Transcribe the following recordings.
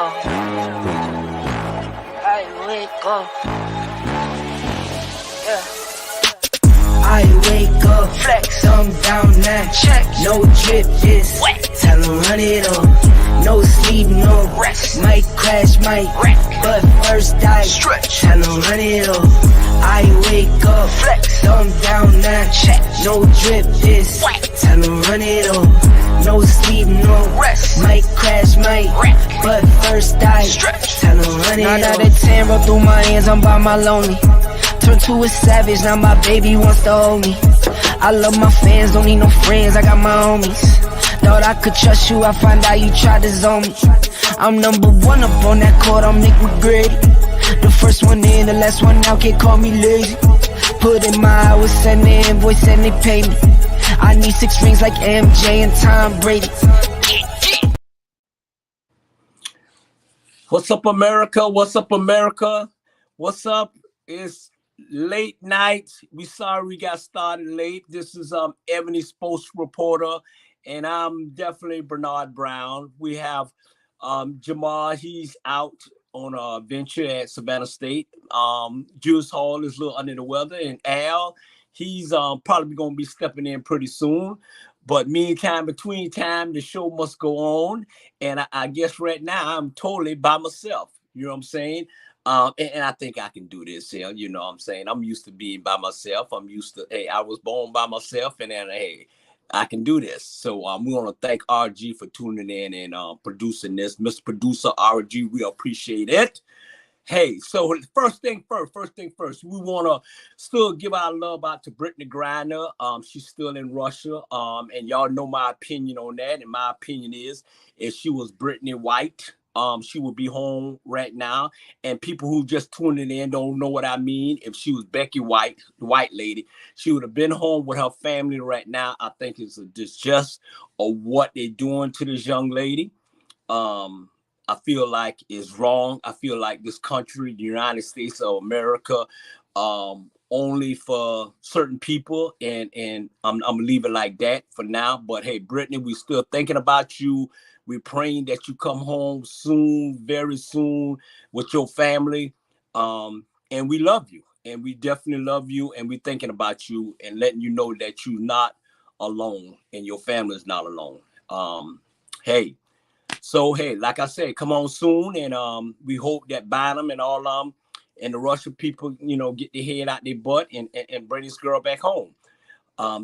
I wake up, flex, thumb down now, check, no drip, just wet, tell them run it up, no sleep, no rest, might crash, might wreck, but first I stretch, tell them run it up. I wake up, flex, thumb down now, check, no drip, just wet, tell them run it up, no sleep, no rest, might crash, might wreck, but first I stretch, tell them run it up. 9 out of 10 roll through my hands, I'm by my lonely. Turned to a savage, now my baby wants to hold me. I love my fans, don't need no friends, I got my homies. Thought I could trust you, I find out you tried to zone me. I'm number 1 up on that court, I'm Nick McGrady. The first one in, the last one out, can't call me lazy. Put in my hours, send the invoice and they pay me. I need 6 rings like MJ and Tom Brady. What's up, America? What's up, America? What's up? It's late night. We sorry we got started late. This is Ebony sports reporter, and I'm definitely Bernard Brown. We have Jamal. He's out on a venture at Savannah State. Juice Hall is a little under the weather, and Al, he's probably going to be stepping in pretty soon. But meantime, between time, the show must go on, and I guess right now I'm totally by myself. You know what I'm saying? And I think I can do this here. You know what I'm saying? I'm used to being by myself. I'm used to, hey, I was born by myself, and then, hey, I can do this. So we want to thank RG for tuning in and producing this. Mr. Producer RG, we appreciate it. Hey, so first thing first, we want to still give our love out to Brittany Griner. She's still in Russia, and y'all know my opinion on that. And my opinion is, if she was Brittany White, she would be home right now. And people who just tuning in don't know what I mean. If she was Becky White, the white lady, she would have been home with her family right now. I think it's just of what they're doing to this young lady. I feel like it's wrong. I feel like this country, the United States of America, only for certain people, and I'm leaving like that for now. But hey, Brittany, we still thinking about you. We're praying that you come home soon, very soon, with your family. And we love you, and we definitely love you, and we're thinking about you and letting you know that you're not alone and your family is not alone. Hey. So, hey, like I said, come on soon, and we hope that Bynum and all and the Russian people, you know, get their head out their butt and bring this girl back home.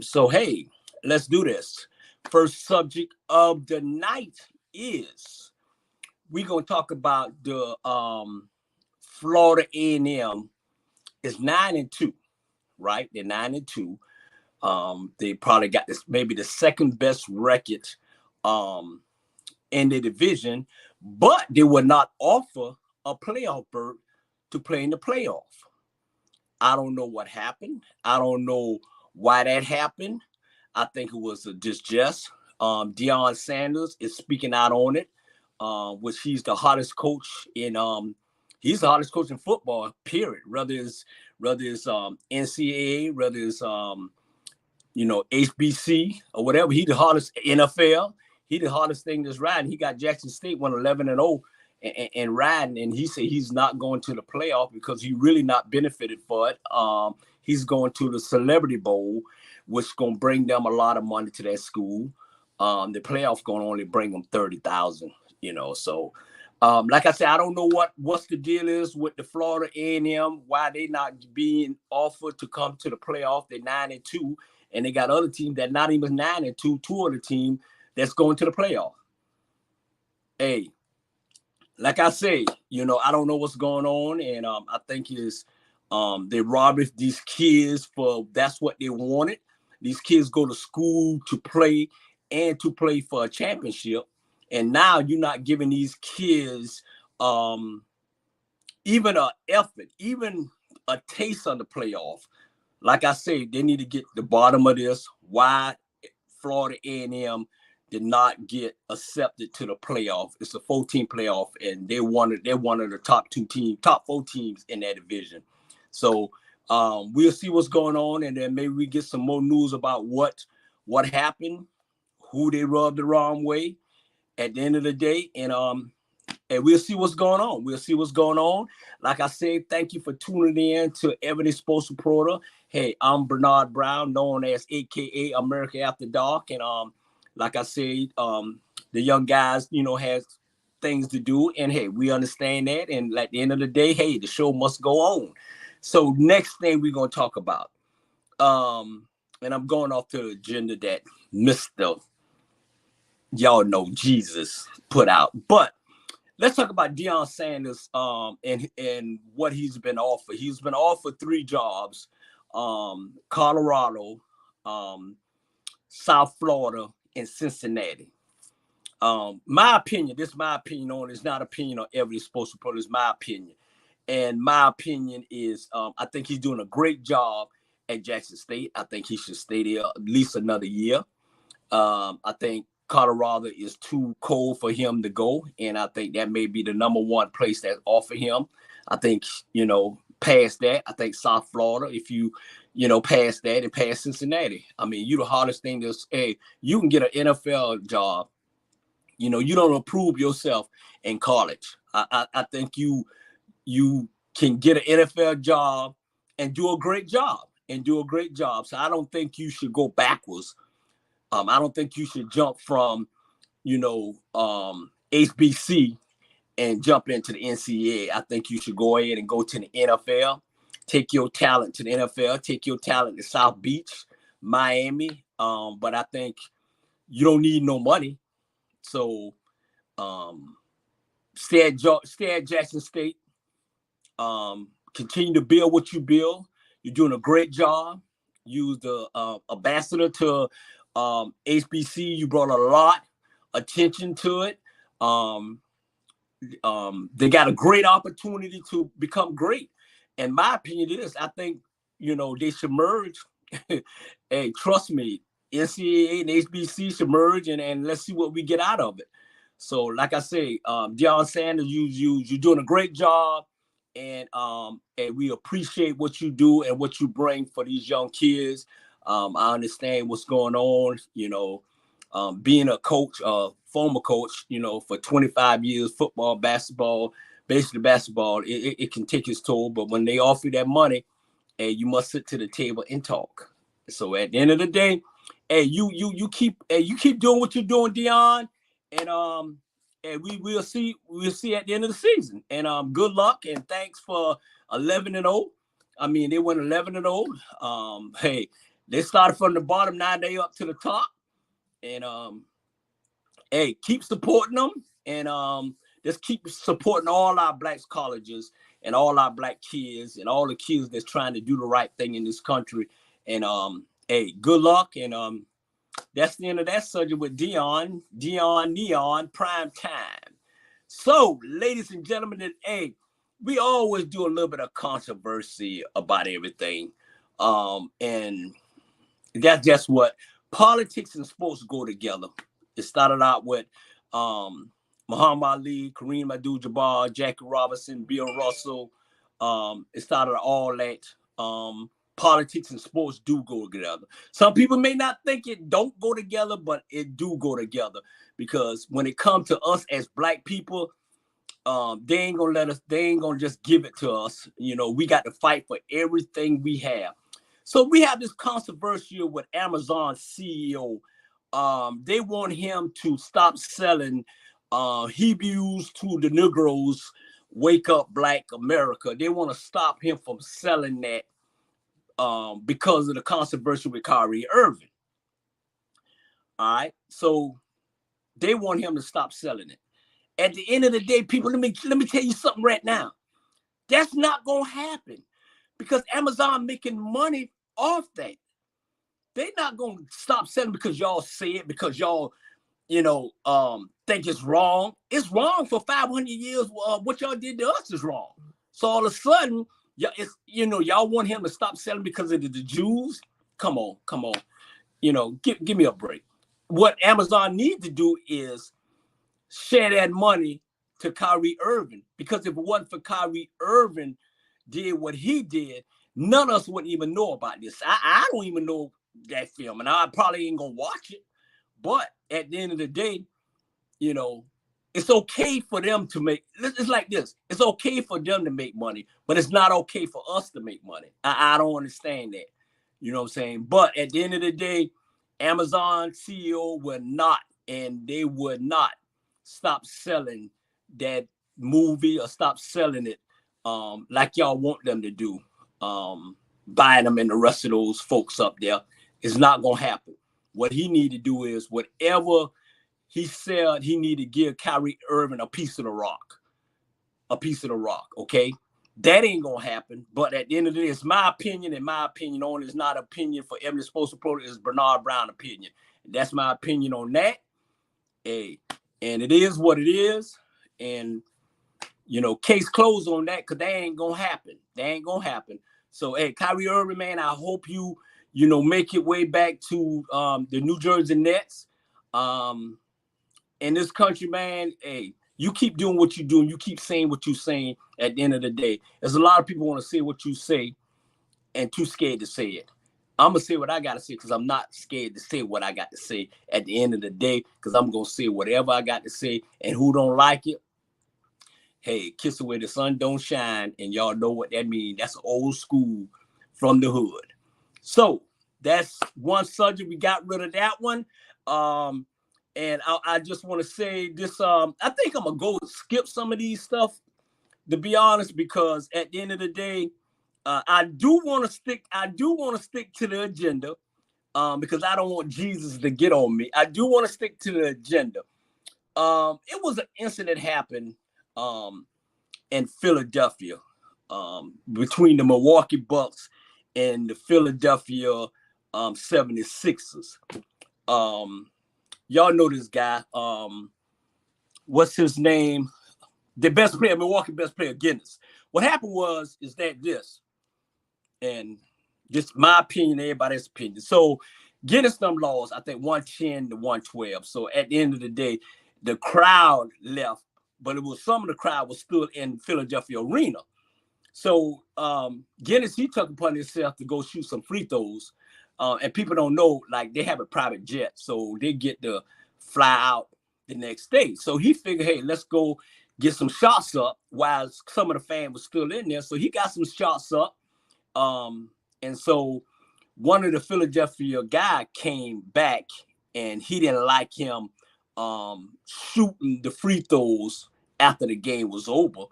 So, hey, let's do this. First subject of the night is we're going to talk about the Florida A&M is 9-2, right? They're 9-2. They probably got this maybe the second best record in the division, but they will not offer a playoff berth to play in the playoff. I don't know what happened. I don't know why that happened. I think it was just. Deion Sanders is speaking out on it, which he's the hottest coach in he's the hottest coach in football, period. Whether it's NCAA, whether it's HBC or whatever, he's the hottest NFL. He the hardest thing that's riding. He got Jackson State 11-0 and riding, and he said he's not going to the playoff because he really not benefited for it. He's going to the Celebrity Bowl, which is going to bring them a lot of money to that school. The playoff going to only bring them 30,000. So like I said, I don't know what's the deal is with the Florida A&M, why they not being offered to come to the playoff. They're 9-2, and they got other teams that not even 9-2. 2 of the team that's going to the playoff. Hey, like I say, I don't know what's going on, and I think is they robbed these kids for that's what they wanted. These kids go to school to play and to play for a championship, and now you're not giving these kids even an effort, even a taste of the playoff. Like I say, they need to get the bottom of this. Why Florida A&M did not get accepted to the playoff. It's a 14 playoff, and they're one of the top 4 teams in that division. So we'll see what's going on, and then maybe we get some more news about what happened, who they rubbed the wrong way at the end of the day. And and we'll see what's going on. We'll see what's going on. Like I said, thank you for tuning in to Ebony Sports Reporter. Hey, I'm Bernard Brown, known as AKA America After Dark. And like I said, the young guys, has things to do. And hey, we understand that. And at the end of the day, hey, the show must go on. So next thing we're gonna talk about. And I'm going off the agenda that Mr. Y'all know Jesus put out. But let's talk about Deion Sanders and what he's been offered. He's been offered 3 jobs: Colorado, South Florida, and Cincinnati. My opinion, this is my opinion on it. It's not opinion on every sports reporter. It's my opinion. And my opinion is I think he's doing a great job at Jackson State. I think he should stay there at least another year. I think Colorado is too cold for him to go, and I think that may be the number 1 place that offer him. I think, past that, I think South Florida, if you, past that and past Cincinnati. I mean, the hardest thing is, hey, you can get an NFL job. You don't approve yourself in college. I think you can get an NFL job and do a great job. So I don't think you should go backwards. I don't think you should jump from, HBC and jump into the NCAA. I think you should go ahead and go to the NFL, take your talent to the NFL, take your talent to South Beach, Miami. But I think you don't need no money. So stay at Jackson State. Continue to build what you build. You're doing a great job. You was the ambassador to HBC. You brought a lot attention to it. They got a great opportunity to become great. And my opinion is, I think, they should merge. Hey, trust me, NCAA and HBC should merge, and let's see what we get out of it. So, like I say, Deion Sanders, you're doing a great job. And we appreciate what you do and what you bring for these young kids. I understand what's going on, being a coach, former coach, for 25 years, football, basketball, basically basketball, it can take its toll. But when they offer you that money, you must sit to the table and talk. So at the end of the day, you keep doing what you're doing, Deion, and we'll see at the end of the season. And good luck and thanks for 11-0. I mean, they went 11-0. Hey, they started from the bottom, now they up to the top. And hey, keep supporting them, and just keep supporting all our Black colleges and all our Black kids and all the kids that's trying to do the right thing in this country. And hey, good luck. And that's the end of that subject with Deion Neon Prime Time. So, ladies and gentlemen, hey, we always do a little bit of controversy about everything. And that's just what politics and sports go together. It started out with Muhammad Ali, Kareem Abdul-Jabbar, Jackie Robinson, Bill Russell. It started all that. Politics and sports do go together. Some people may not think it don't go together, but it do go together, because when it comes to us as Black people, they ain't gonna just give it to us. We got to fight for everything we have. So we have this controversy with Amazon CEO. They want him to stop selling Hebrews to the Negroes, Wake Up Black America. They want to stop him from selling that because of the controversy with Kyrie Irving. All right, so they want him to stop selling it. At the end of the day, people, let me tell you something right now. That's not gonna happen, because Amazon making money off that. They're not gonna stop selling because y'all say it, because y'all, think it's wrong. It's wrong for 500 years. What y'all did to us is wrong. So all of a sudden, y'all want him to stop selling because of the Jews? Come on. Give me a break. What Amazon needs to do is share that money to Kyrie Irving, because if it wasn't for Kyrie Irving did what he did, none of us wouldn't even know about this. I don't even know that film, and I probably ain't gonna watch it. But at the end of the day, it's okay for them to make. It's like this. It's okay for them to make money, but it's not okay for us to make money. I don't understand that. You know what I'm saying? But at the end of the day, Amazon CEO would not, and they would not stop selling that movie or stop selling it like y'all want them to do. Buying them and the rest of those folks up there. It's not gonna happen. What he need to do is whatever he said he need to give Kyrie Irving a piece of the rock. A piece of the rock, okay? That ain't gonna happen. But at the end of the day, it's my opinion, and my opinion on it is not opinion for Ebony Supposed to Pro, it's Bernard Brown opinion. That's my opinion on that. Hey, and it is what it is. And case closed on that, because that ain't gonna happen. That ain't gonna happen. So hey, Kyrie Irving, man, I hope you make your way back to the New Jersey Nets. In this country, man, hey, you keep doing what you're doing. You keep saying what you're saying. At the end of the day, there's a lot of people want to say what you say and too scared to say it. I'm going to say what I got to say because I'm not scared to say what I got to say at the end of the day, because I'm going to say whatever I got to say, and who don't like it, hey, kiss away the sun don't shine, and y'all know what that means. That's old school from the hood. So that's one subject. We got rid of that one. And I just want to say this. I think I'm gonna go skip some of these stuff, to be honest, because at the end of the day, I do want to stick to the agenda, because I don't want Jesus to get on me. I do want to stick to the agenda. It was an incident happened in Philadelphia, between the Milwaukee Bucks and the Philadelphia 76ers. Y'all know this guy. What's his name? The best player, Milwaukee best player, Guinness. What happened is that this, and just my opinion, everybody's opinion. So Guinness them laws, I think 110 to 112. So at the end of the day, the crowd left, but it was some of the crowd was still in Philadelphia arena. So Guinness, he took upon himself to go shoot some free throws. And people don't know, like, they have a private jet, so they get to fly out the next day. So he figured, hey, let's go get some shots up while some of the fans was still in there. So he got some shots up. And so one of the Philadelphia guy came back, and he didn't like him shooting the free throws after the game was over.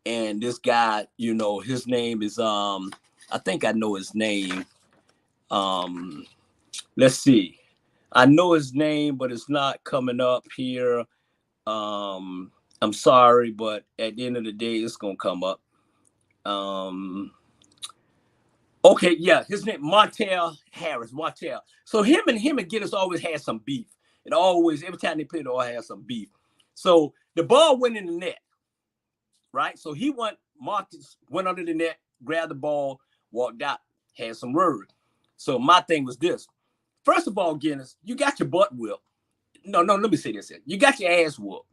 And this guy, his name is, I think I know his name. Let's see. I know his name, but it's not coming up here. I'm sorry, but at the end of the day, it's gonna come up. Okay, yeah, his name Montel Harris. Montel. So him and Guinness always had some beef. And always, every time they played, they always had some beef. So the ball went in the net, right? So Marcus went under the net, grabbed the ball, walked out, had some word. So my thing was this. First of all, Guinness, you got your butt whipped. No, let me say this here. You got your ass whooped.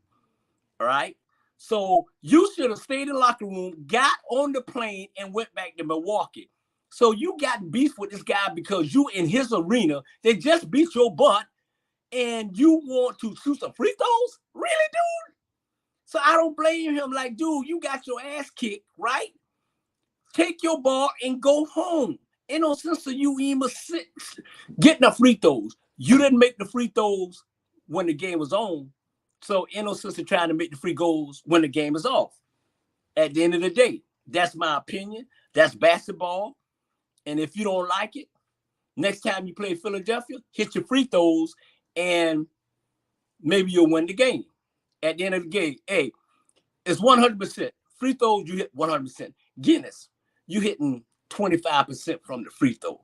All right? So you should have stayed in the locker room, got on the plane, and went back to Milwaukee. So you got beef with this guy because you in his arena, they just beat your butt, and you want to shoot some free throws? Really, dude? So I don't blame him. Like, dude, you got your ass kicked, right? Take your ball and go home. Ain't no sense of you even getting the free throws. You didn't make the free throws when the game was on. So ain't no sense of trying to make the free goals when the game is off. At the end of the day, that's my opinion. That's basketball. And if you don't like it, next time you play Philadelphia, hit your free throws and maybe you'll win the game. At the end of the game, hey, it's 100%. Free throws, you hit 100%. Guinness, you hitting 25% from the free throw.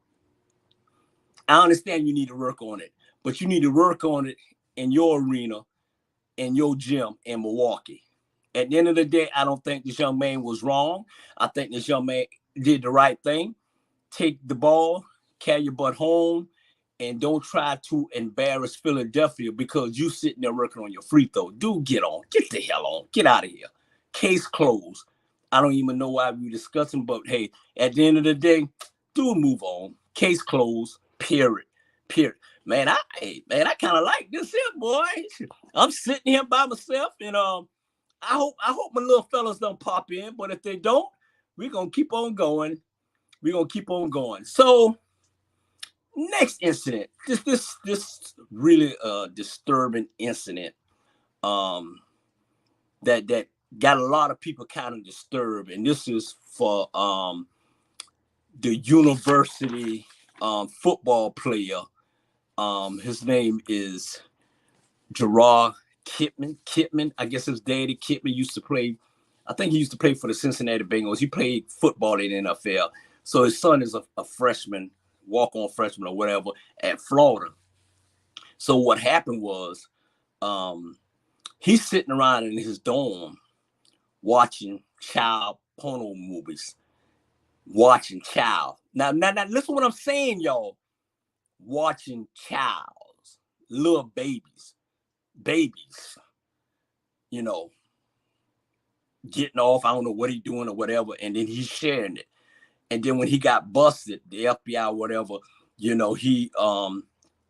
I understand you need to work on it, but you need to work on it in your arena, in your gym in Milwaukee. At the end of the day, I don't think this young man was wrong. I think this young man did the right thing. Take the ball, carry your butt home, and don't try to embarrass Philadelphia because you sitting there working on your free throw. Dude, get the hell on. Get out of here. Case closed. I don't even know why we're discussing, but hey, at the end of the day, do move on. Case closed, period. Period. Man, I kind of like this here, boy. I'm sitting here by myself, and I hope my little fellas don't pop in, but if they don't, we're gonna keep on going. We're gonna keep on going. So next incident, this really disturbing incident that got a lot of people kind of disturbed, and this is for the university football player. His name is Gerard Kitman. I guess his daddy Kitman used to play. I think he used to play for the Cincinnati Bengals. He played football in the NFL. So his son is a freshman, walk-on freshman or whatever at Florida. So what happened was he's sitting around in his dorm watching child porno movies. Watching child. Now listen to what I'm saying, y'all. Watching childs, little babies, you know, getting off. I don't know what he's doing or whatever. And then he's sharing it. And then when he got busted, the FBI or whatever, you know, he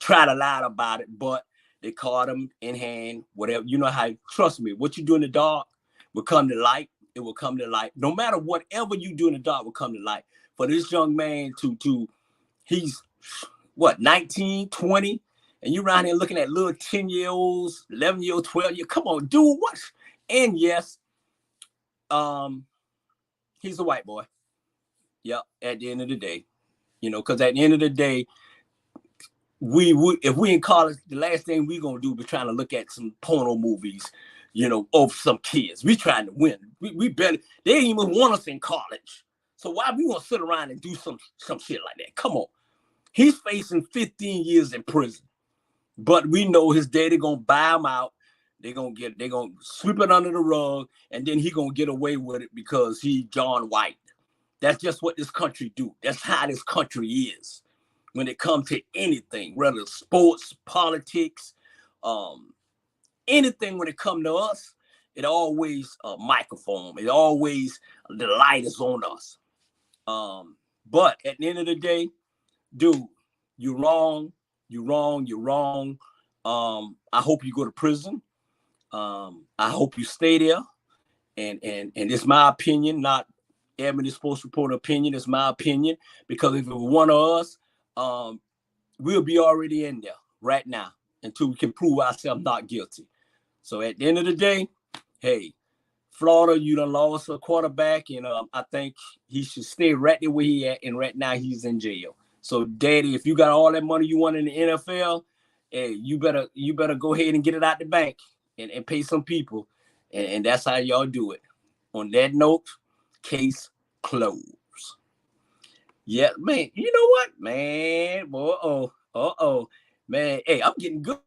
tried to lie about it, but they caught him in hand, whatever. You know how, trust me, what you do in the dark will come to light. It will come to light. No matter whatever you do in the dark will come to light. For this young man to he's what, 19, 20, and you around here looking at little 10-year-olds, 11-year-olds, 12-year. Come on, dude, what? And yes, he's a white boy. Yep, at the end of the day, you know, because at the end of the day, we if we in college, the last thing we gonna do is trying to look at some porno movies, you know, of some kids. We trying to win. We better. They didn't even want us in college, so why we want to sit around and do some shit like that? Come on, he's facing 15 years in prison, but we know his daddy gonna buy him out. They're gonna sweep it under the rug, and then he gonna get away with it because he John White. That's just what this country do. That's how this country is when it comes to anything, whether sports, politics, anything. When it comes to us, it always a microphone. It always the light is on us. But at the end of the day, dude, you're wrong. You're wrong. You're wrong. I hope you go to prison. I hope you stay there. And it's my opinion, not Ebony Sports Reporter opinion. It's my opinion, because if it was one of us, we'll be already in there right now until we can prove ourselves not guilty. So at the end of the day, hey, Florida, you done lost a quarterback, and I think he should stay right there where he at, and right now he's in jail. So, Daddy, if you got all that money you want in the NFL, hey, you better go ahead and get it out the bank and pay some people, and that's how y'all do it. On that note, case closed. Yeah, man. You know what, man? Man. Hey, I'm getting good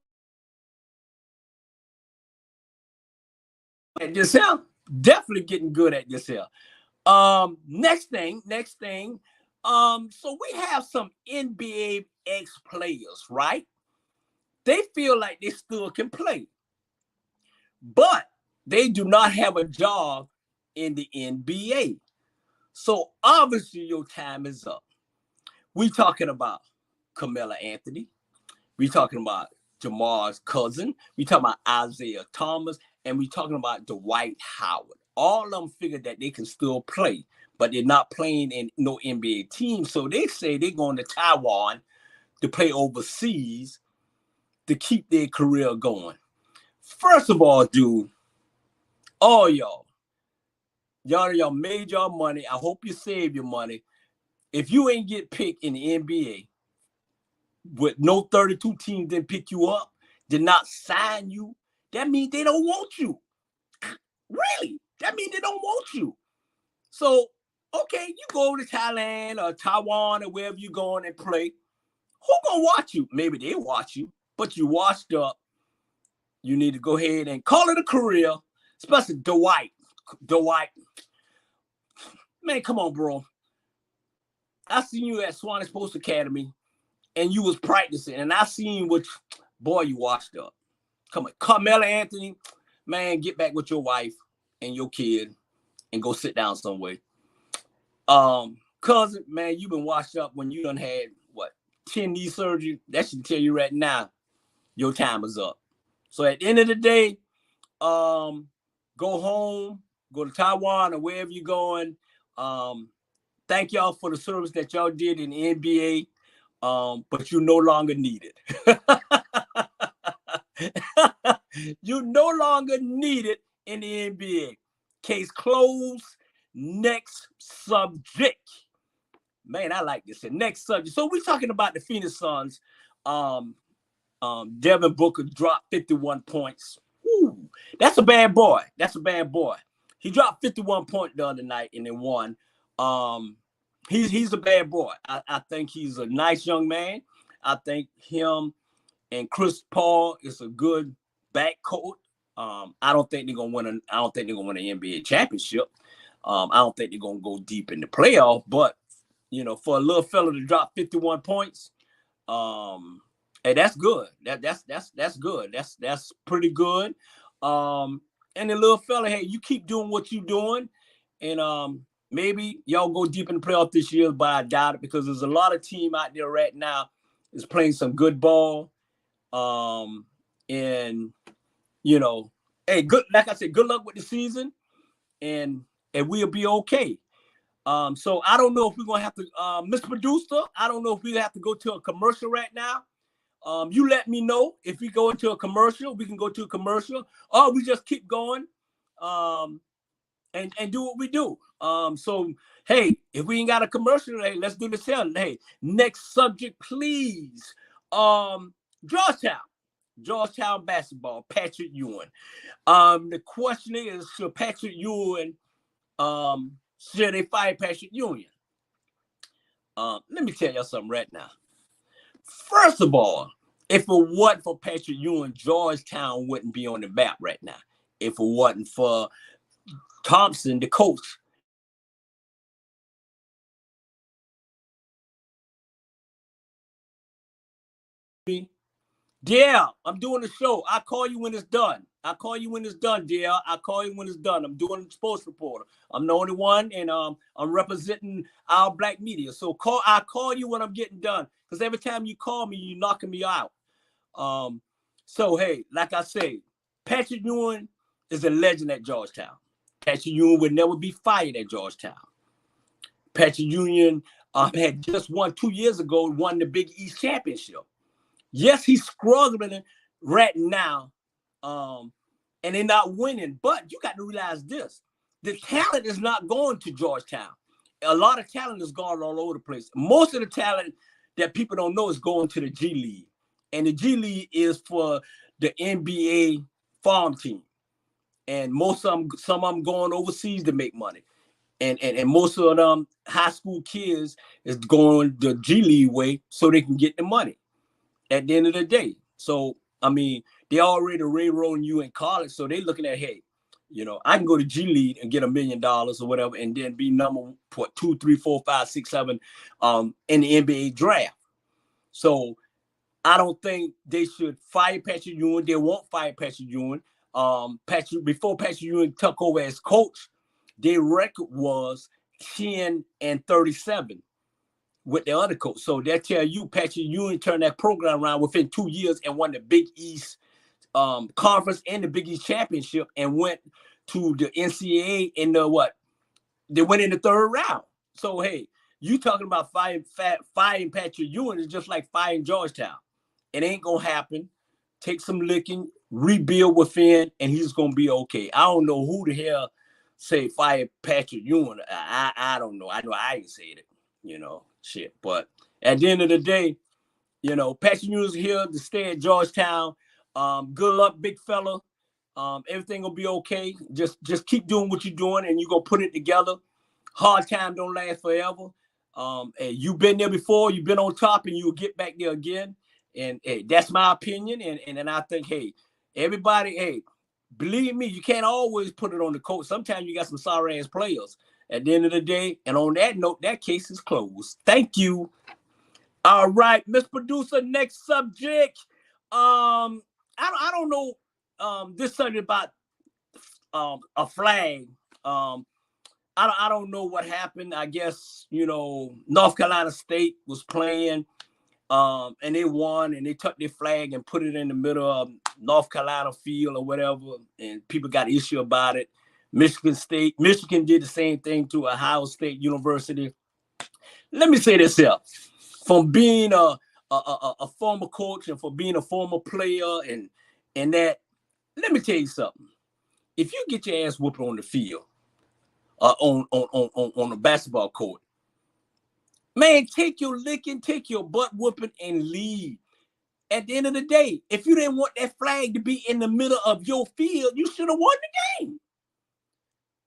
at this here. Definitely getting good at this here. Next thing. So we have some NBA ex-players, right? They feel like they still can play, but they do not have a job in the NBA. So obviously your time is up. We talking about Carmelo Anthony. We talking about Jamar's cousin. We talking about Isaiah Thomas, and we talking about Dwight Howard. All of them figured that they can still play, but they're not playing in no NBA team. So they say they're going to Taiwan to play overseas to keep their career going. First of all, dude, all y'all made your money. I hope you save your money. If you ain't get picked in the NBA, with no 32 teams didn't pick you up, did not sign you, that means they don't want you. Really? That means they don't want you. So, okay, you go to Thailand or Taiwan or wherever you going and play. Who gonna watch you? Maybe they watch you, but you washed up. You need to go ahead and call it a career, especially Dwight. Man, come on, bro. I seen you at Swanee Sports Academy, and you was practicing, and I seen what, boy, you washed up. Come on, Carmelo Anthony, man, get back with your wife and your kid and go sit down somewhere. Cousin, man, you been washed up when you done had, what, 10 knee surgery, that should tell you right now, your time is up. So at the end of the day, go home, go to Taiwan or wherever you're going. Thank y'all for the service that y'all did in the NBA, but you no longer need it. You no longer need it in the NBA. Case closed. Next subject. Man, I like this. Next subject. So we're talking about the Phoenix Suns. Devin Booker dropped 51 points. Ooh, that's a bad boy. That's a bad boy. He dropped 51 points the other night and then won. He's a bad boy. I think he's a nice young man. I think him and Chris Paul is a good backcourt. I don't think they're gonna win an NBA championship. I don't think they're gonna go deep in the playoff. But for a little fella to drop 51 points, hey, that's good. That's good. That's pretty good. And the little fella, hey, you keep doing what you're doing, and maybe y'all go deep in the playoff this year, but I doubt it because there's a lot of team out there right now is playing some good ball. And hey, good. Like I said, good luck with the season, and we'll be okay. So I don't know if we're gonna have to, Mr. Producer. I don't know if we have to go to a commercial right now. You let me know if we go into a commercial. We can go to a commercial, or we just keep going, and do what we do. So hey, if we ain't got a commercial, hey, let's do this here. Hey, next subject, please. Georgetown basketball, Patrick Ewing. The question is, should Patrick Ewing, should they fire Patrick Ewing? Let me tell y'all something right now. First of all, if it wasn't for Patrick Ewing, Georgetown wouldn't be on the map right now. If it wasn't for Thompson, the coach. Yeah, I'm doing the show. I'll call you when it's done. I'll call you when it's done, dear. I'll call you when it's done. I'm doing sports reporter. I'm the only one, and I'm representing our black media. So I'll call you when I'm getting done. Because every time you call me, you're knocking me out. So hey, like I say, Patrick Ewing is a legend at Georgetown. Patrick Ewing would never be fired at Georgetown. Patrick Ewing had just won 2 years ago, won the Big East Championship. Yes, he's struggling right now, and they're not winning. But you got to realize this. The talent is not going to Georgetown. A lot of talent is gone all over the place. Most of the talent that people don't know is going to the G League. And the G League is for the NBA farm team. And some of them going overseas to make money. And most of them high school kids is going the G League way so they can get the money at the end of the day. So, I mean, they already railroading you in college. So they're looking at, hey, I can go to G League and get $1 million or whatever, and then be number 2, 3, 4, 5, 6, 7 in the NBA draft. So I don't think they should fire Patrick Ewing. They won't fire Patrick Ewing. Before Patrick Ewing took over as coach, their record was 10-37 with the other coach. So that tell you Patrick Ewing turned that program around within 2 years and won the Big East conference and the Big East championship and went to the NCAA in the they went in the third round. So hey, you talking about firing Patrick Ewing is just like firing Georgetown. It ain't gonna happen. Take some licking, rebuild within, and he's gonna be okay. I don't know who the hell say fire Patrick Ewing. I don't know. I know I ain't said it. Shit. But at the end of the day, Patrick Ewing's here to stay at Georgetown. Good luck, big fella. Everything will be okay. Just keep doing what you're doing, and you're gonna put it together. Hard time don't last forever. And you've been there before. You've been on top, and you'll get back there again. And hey, that's my opinion. And I think, hey, everybody, hey, believe me, you can't always put it on the coach. Sometimes you got some sorry ass players. At the end of the day, and on that note, that case is closed. Thank you. All right, Miss Producer, next subject. I don't know this subject about a flag. I don't know what happened. I guess North Carolina State was playing And they won, and they took their flag and put it in the middle of North Carolina field or whatever, and people got issue about it. Michigan did the same thing to Ohio State University. Let me say this here. From being a former coach and for being a former player and that, let me tell you something. If you get your ass whooped on the field, on the basketball court, man, take your licking, take your butt whooping, and leave. At the end of the day, if you didn't want that flag to be in the middle of your field, you should have won the game.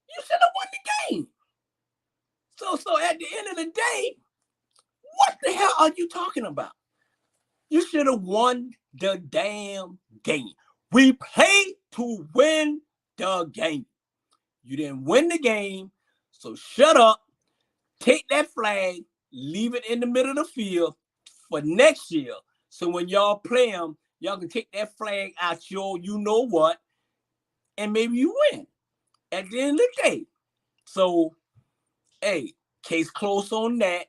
You should have won the game. So at the end of the day, what the hell are you talking about? You should have won the damn game. We played to win the game. You didn't win the game, so shut up, take that flag, leave it in the middle of the field for next year. So when y'all play them, y'all can take that flag out your you know what, and maybe you win at the end of the day. So, hey, case closed on that.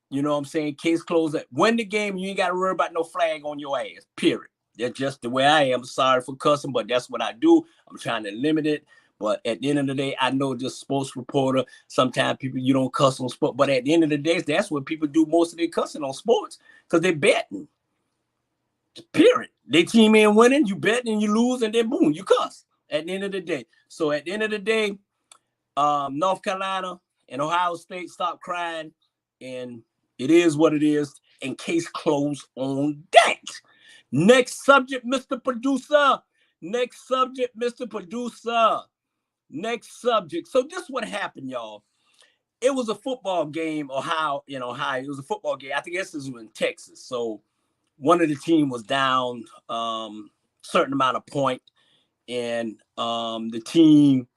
You know what I'm saying? Case closed. Win the game, you ain't got to worry about no flag on your ass, period. That's just the way I am. Sorry for cussing, but that's what I do. I'm trying to limit it. But at the end of the day, I know just sports reporter, sometimes people, you don't cuss on sport. But at the end of the day, that's what people do most of their cussing on sports because they're betting. Period. Their team ain't winning, you bet and you lose, and then boom, you cuss at the end of the day. So at the end of the day, North Carolina and Ohio State, stop crying. And it is what it is. And case closed on that. Next subject, Mr. Producer. Next subject, Mr. Producer. Next subject. So this is what happened, y'all. It was a football game, Ohio. It was a football game. I think this was in Texas. So one of the team was down certain amount of point, and the team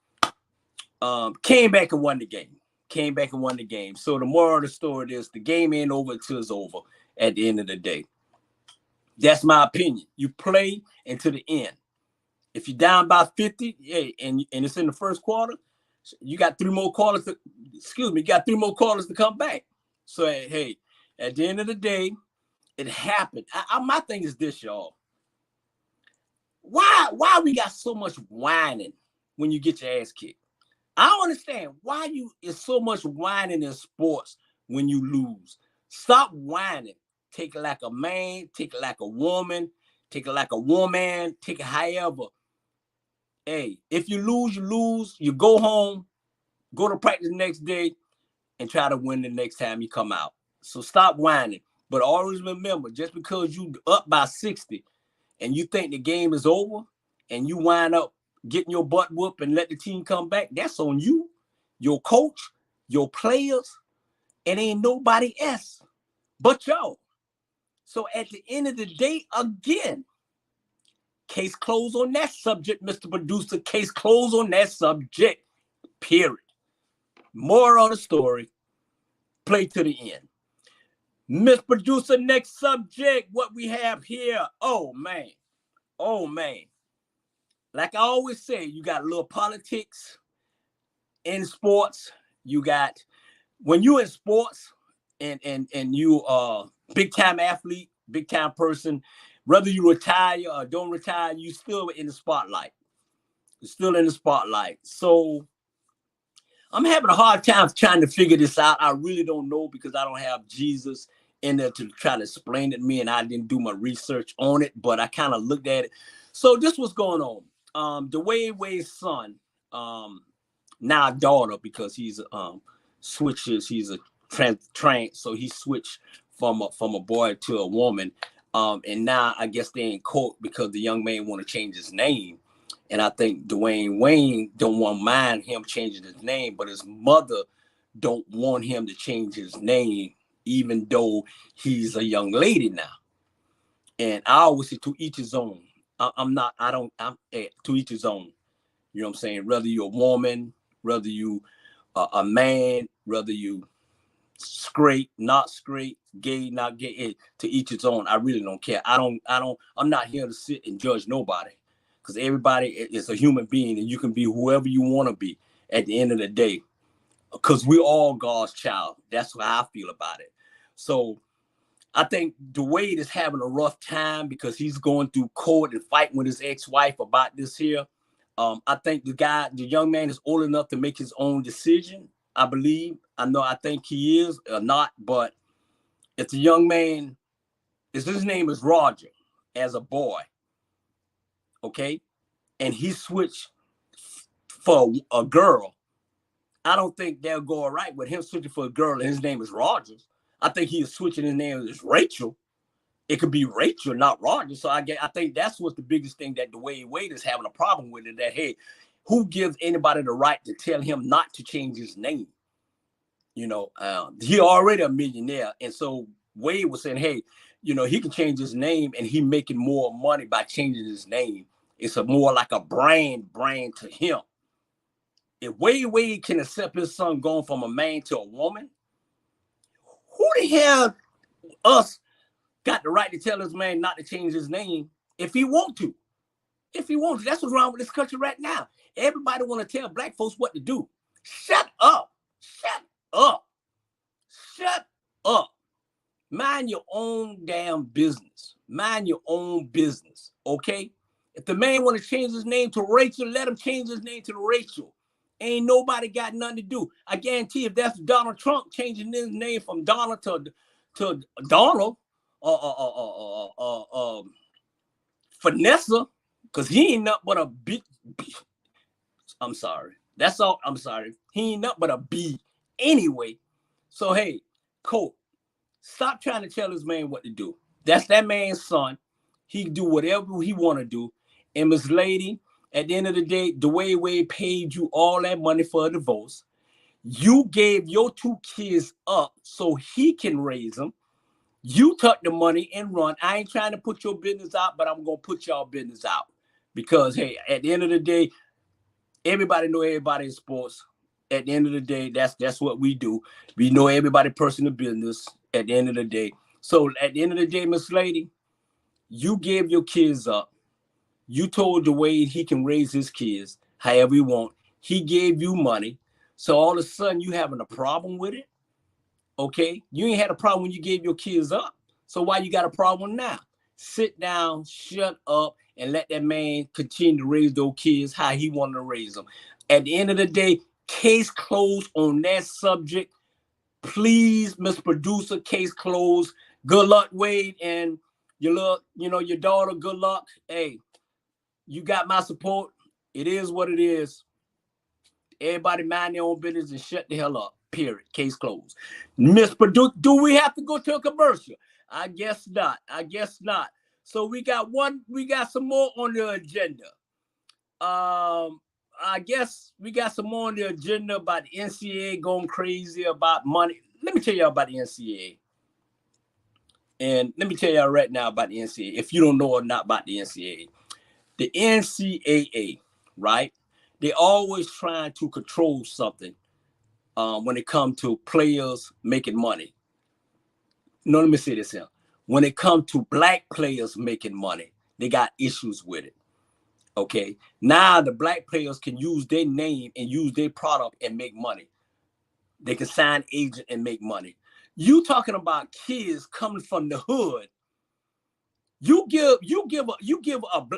came back and won the game. So the moral of the story is the game ain't over until it's over at the end of the day. That's my opinion. You play until the end. If you're down by 50, and it's in the first quarter, you got three more quarters to come back. So, hey, at the end of the day, it happened. My thing is this, y'all. Why we got so much whining when you get your ass kicked? I don't understand why is so much whining in sports when you lose. Stop whining. Take it like a man, take it like a woman, take it like a woman, take it however. Hey, if you lose, you lose. You go home, go to practice the next day, and try to win the next time you come out. So stop whining. But always remember, just because you up by 60 and you think the game is over and you wind up getting your butt whooped and let the team come back, that's on you, your coach, your players, and ain't nobody else but y'all. So at the end of the day, again, case closed on that subject, Mr. Producer. Case closed on that subject, period. More on the story. Play to the end. Miss Producer, next subject, what we have here. Oh, man. Like I always say, you got a little politics in sports. You got, when you in sports and you are big-time athlete, big-time person, whether you retire or don't retire, you still in the spotlight. You're still in the spotlight. So I'm having a hard time trying to figure this out. I really don't know because I don't have Jesus in there to try to explain it to me, and I didn't do my research on it, but I kind of looked at it. So this was going on. Wade's son, now daughter, because he's switches, he's a trans, so he switched from a boy to a woman. And now I guess they in court because the young man want to change his name. And I think Dwayne Wayne don't want mind him changing his name, but his mother don't want him to change his name, even though he's a young lady now. And I always say to each his own. I'm to each his own. You know what I'm saying? Whether you're a woman, whether you a man, whether you straight, not straight, gay, not gay, to each its own. I really don't care. I'm not here to sit and judge nobody, because everybody is a human being and you can be whoever you want to be at the end of the day, because we're all God's child. That's how I feel about it. So I think Dwayne is having a rough time because he's going through court and fighting with his ex-wife about this here. I think the young man is old enough to make his own decision. I believe. I think he is or not, but it's a young man. His name is Roger as a boy. Okay. And he switched for a girl. I don't think they'll go all right with him switching for a girl and his name is Rogers. I think he is switching his name as Rachel. It could be Rachel, not Rogers. So I think that's what's the biggest thing that Dwayne Wade is having a problem with it. That, hey, who gives anybody the right to tell him not to change his name? He already a millionaire. And so Wade was saying, hey, he can change his name and he making more money by changing his name. It's more like a brand to him. If Wade can accept his son going from a man to a woman, who the hell us got the right to tell this man not to change his name if he want to? If he wants to. That's what's wrong with this country right now. Everybody want to tell black folks what to do. Shut up. Shut up. Shut up. Mind your own damn business. Mind your own business, okay? If the man want to change his name to Rachel, let him change his name to Rachel. Ain't nobody got nothing to do. I guarantee if that's Donald Trump changing his name from Donald to Donald Vanessa, because he ain't nothing but a B. I'm sorry. That's all. I'm sorry. He ain't nothing but a B anyway. So, hey, Colt, stop trying to tell this man what to do. That's that man's son. He can do whatever he want to do. And Miss Lady, at the end of the day, Dwayne Wade paid you all that money for a divorce. You gave your 2 kids up so he can raise them. You took the money and run. I ain't trying to put your business out, but I'm going to put y'all business out. Because, hey, at the end of the day, everybody know everybody in sports. At the end of the day, that's what we do. We know everybody personal business at the end of the day. So at the end of the day, Miss Lady, you gave your kids up. You told Dwayne he can raise his kids however he want. He gave you money. So all of a sudden you having a problem with it? Okay? You ain't had a problem when you gave your kids up. So why you got a problem now? Sit down, shut up, and let that man continue to raise those kids how he wanted to raise them. At the end of the day, case closed on that subject. Please, Miss Producer, case closed. Good luck, Wade, and your daughter, good luck. Hey, you got my support. It is what it is. Everybody mind their own business and shut the hell up. Period. Case closed. Miss Producer, do we have to go to a commercial? I guess not. So we got some more on the agenda. I guess we got some more on the agenda about the NCAA going crazy about money. Let me tell y'all about the NCAA. And let me tell y'all right now about the NCAA. If you don't know or not about the NCAA. The NCAA, right? They always trying to control something when it comes to players making money. No, let me say this here. When it comes to black players making money, they got issues with it. Okay. Now the black players can use their name and use their product and make money. They can sign agent and make money. You talking about kids coming from the hood. You give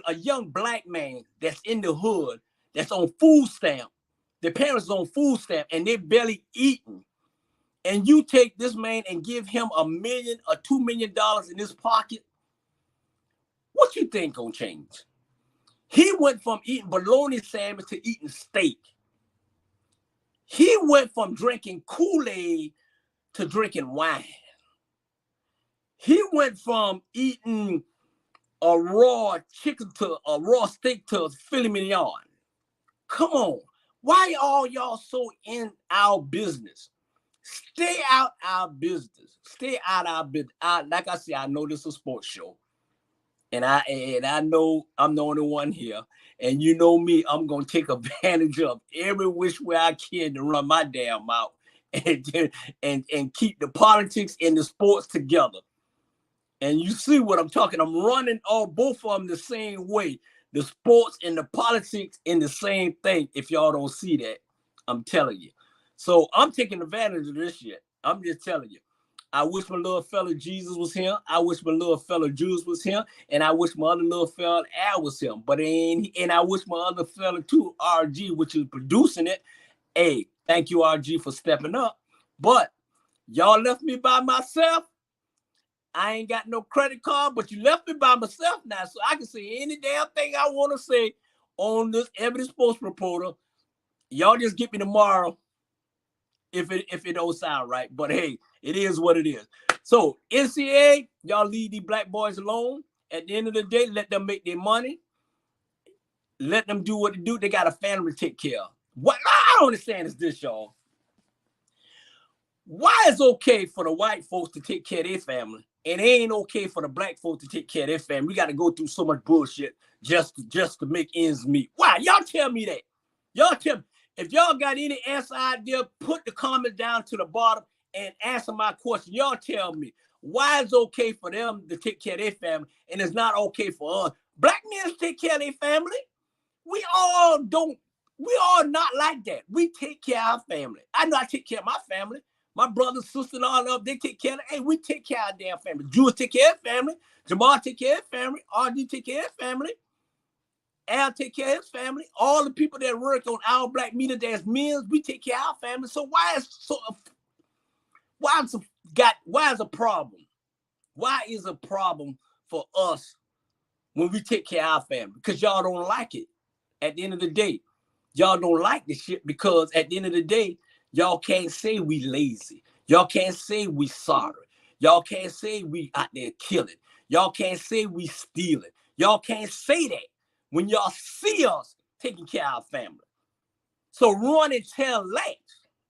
a young black man that's in the hood, that's on food stamp. The parents on food stamp and they're barely eating. And you take this man and give him $1 million or $2 million in his pocket. What you think gonna change? He went from eating bologna sandwich to eating steak. He went from drinking Kool-Aid to drinking wine. He went from eating a raw chicken to a raw steak to filet mignon. Come on. Why all y'all so in our business? Stay out our business. Stay out our business. Like I said, I know this is a sports show. And I know I'm the only one here. And you know me, I'm going to take advantage of every which way I can to run my damn mouth and keep the politics and the sports together. And you see what I'm talking. I'm running both of them the same way. The sports and the politics in the same thing. If y'all don't see that, I'm telling you. So I'm taking advantage of this shit. I'm just telling you. I wish my little fella Jesus was here. I wish my little fella Jules was here. And I wish my other little fella Al was here. But and I wish my other fella too, RG, which is producing it. Hey, thank you, RG, for stepping up. But y'all left me by myself. I ain't got no credit card, but you left me by myself now. So I can say any damn thing I want to say on this Ebony Sports Reporter. Y'all just get me tomorrow if it don't sound right. But hey, it is what it is. So NCAA, y'all leave these black boys alone. At the end of the day, let them make their money. Let them do what they do. They got a family to take care of. What I don't understand is this, y'all. Why is it okay for the white folks to take care of their family, and it ain't okay for the black folks to take care of their family? We got to go through so much bullshit just to make ends meet. Why? Y'all tell me that. Y'all tell me. If y'all got any answer idea, put the comment down to the bottom and answer my question. Y'all tell me why it's okay for them to take care of their family and it's not okay for us. Black men take care of their family. We all not like that. We take care of our family. I know I take care of my family. My brothers, sisters, and all of them, they take care of it. Hey, we take care of our damn family. Jews take care of family. Jamal take care of family. RD take care of family. Al take care of his family. All the people that work on Our Black Media Dance Mills, we take care of our family. So why is a problem? Why is a problem for us when we take care of our family? Because y'all don't like it. At the end of the day, y'all don't like this shit because at the end of the day, y'all can't say we lazy. Y'all can't say we sorry. Y'all can't say we out there killing. Y'all can't say we stealing. Y'all can't say that when y'all see us taking care of our family. So run and tell that.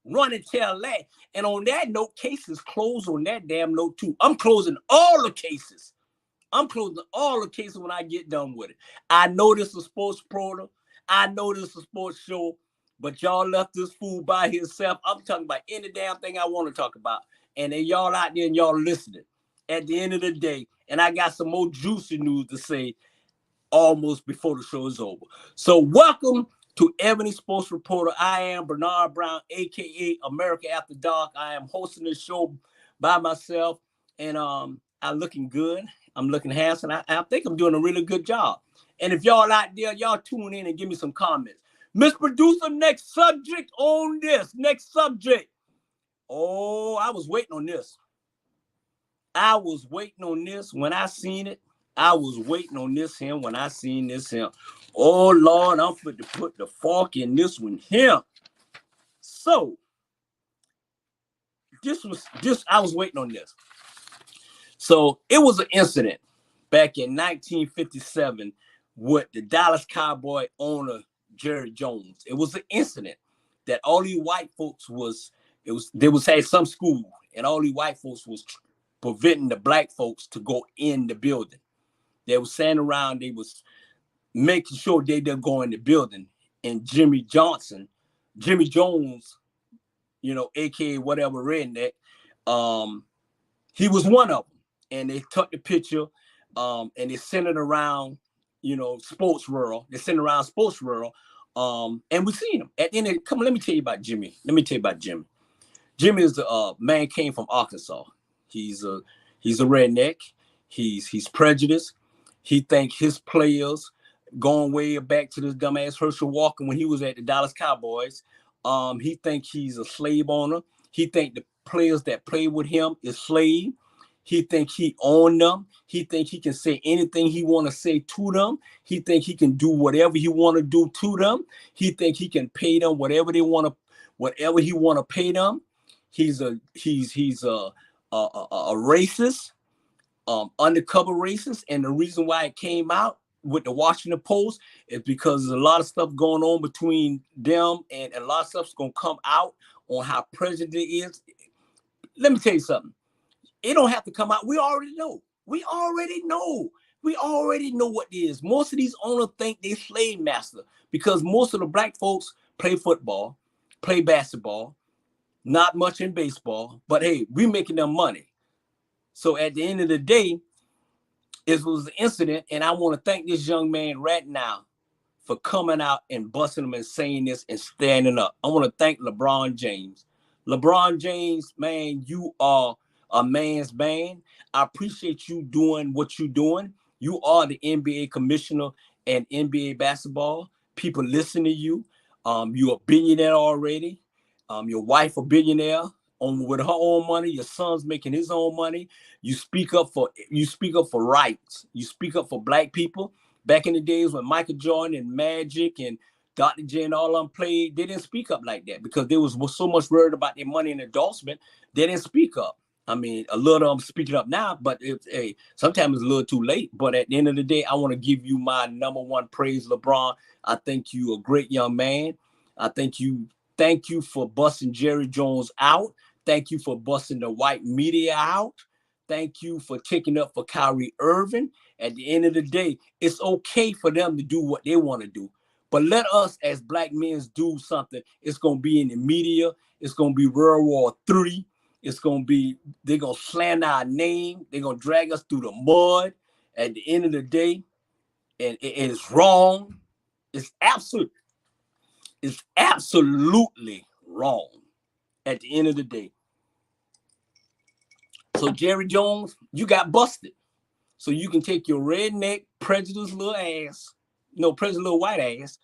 Run and tell that. And on that note, cases close on that damn note too. I'm closing all the cases. I'm closing all the cases when I get done with it. I know this is a sports program. I know this is a sports show, but y'all left this fool by himself. I'm talking about any damn thing I want to talk about. And then y'all out there and y'all listening at the end of the day. And I got some more juicy news to say almost before the show is over. So welcome to Ebony Sports Reporter. I am Bernard Brown, a.k.a. America After Dark. I am hosting this show by myself, and I'm looking good. I'm looking handsome. I think I'm doing a really good job. And if y'all out there, y'all tune in and give me some comments. Miss Producer, next subject on this. Next subject. Oh, I was waiting on this. I was waiting on this when I seen it. I was waiting on this here when I seen this here. Oh, Lord, I'm fit to put the fork in this one here. So, I was waiting on this. So, it was an incident back in 1957 with the Dallas Cowboy owner, Jerry Jones. It was an incident that all these white folks had some school, and all these white folks was preventing the black folks to go in the building. They was standing around, they was making sure they didn't go in the building. And Jimmy Jones, aka whatever redneck, he was one of them. And they took the picture, and they sent it around, sports world. They sent it around sports world. And we seen him. At the end come on, let me tell you about Jimmy. Jimmy is the man came from Arkansas. He's a redneck. He's prejudiced. He think his players, going way back to this dumbass Herschel Walker when he was at the Dallas Cowboys, he think he's a slave owner. He think the players that play with him is slave. He think he own them. He think he can say anything he want to say to them. He think he can do whatever he want to do to them. He think he can pay them whatever he want to pay them. He's a racist. Undercover racist, and the reason why it came out with the Washington Post is because there's a lot of stuff going on between them, and a lot of stuff's gonna come out on how president is. Let me tell you something. It don't have to come out. We already know. We already know what it is. Most of these owners think they slave master because most of the black folks play football, play basketball, not much in baseball, but hey, we making them money. So at the end of the day, it was an incident, and I want to thank this young man right now for coming out and busting him and saying this and standing up. I want to thank LeBron James. LeBron James, man, you are a man's man. I appreciate you doing what you're doing. You are the NBA commissioner and NBA basketball. People listen to you. You're a billionaire already. Your wife a billionaire with her own money. Your son's making his own money. You speak up for rights. You speak up for black people. Back in the days when Michael Jordan and Magic and Dr. J and all of them played, they didn't speak up like that because they was so much worried about their money and endorsement. They didn't speak up. I mean, a little of them speaking up now, but sometimes it's a little too late. But at the end of the day, I want to give you my number one praise, LeBron. I think you a great young man. I thank you for busting Jerry Jones out. Thank you for busting the white media out. Thank you for taking up for Kyrie Irving. At the end of the day, it's okay for them to do what they want to do. But let us as black men do something. It's going to be in the media. It's going to be World War III. It's going to be, they're going to slander our name. They're going to drag us through the mud. At the end of the day, and it is wrong. It's absolutely wrong at the end of the day. So Jerry Jones, you got busted. So you can take your redneck, prejudiced little white ass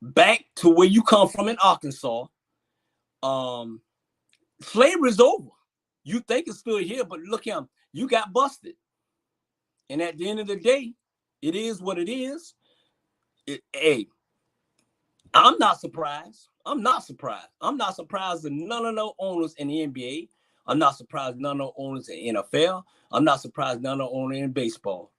back to where you come from in Arkansas. Slavery is over. You think it's still here, but look him, you got busted. And at the end of the day, it is what it is. I'm not surprised. I'm not surprised that none of the owners in the NBA. I'm not surprised none of the owners in the NFL. I'm not surprised none of the owners in baseball.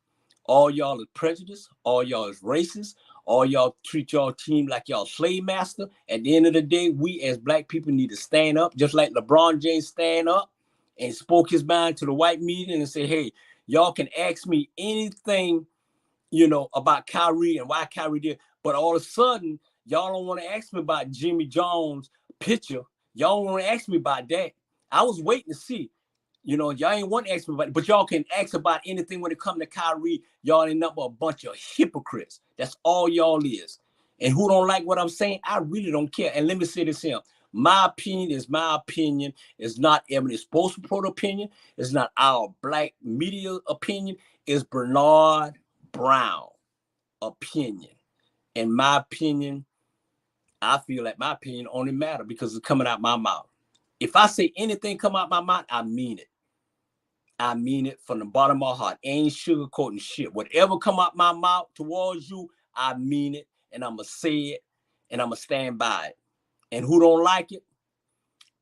All y'all is prejudiced. All y'all is racist. All y'all treat y'all team like y'all slave master. At the end of the day, we as black people need to stand up, just like LeBron James stand up and spoke his mind to the white media and say, hey, y'all can ask me anything, about Kyrie and why Kyrie did. But all of a sudden, y'all don't want to ask me about Jimmy Jones' picture. Y'all don't want to ask me about that. I was waiting to see. Y'all ain't want to ask me about it, but y'all can ask about anything when it comes to Kyrie. Y'all ain't nothing but a bunch of hypocrites. That's all y'all is. And who don't like what I'm saying, I really don't care. And let me say this here. My opinion is my opinion. It's not Ebony Sports Report opinion. It's not our black media opinion. It's Bernard Brown opinion. And my opinion, I feel like my opinion only matter because it's coming out my mouth. If I say anything come out my mouth, I mean it. I mean it from the bottom of my heart. Ain't sugarcoating shit. Whatever come out my mouth towards you, I mean it. And I'm going to say it. And I'm going to stand by it. And who don't like it?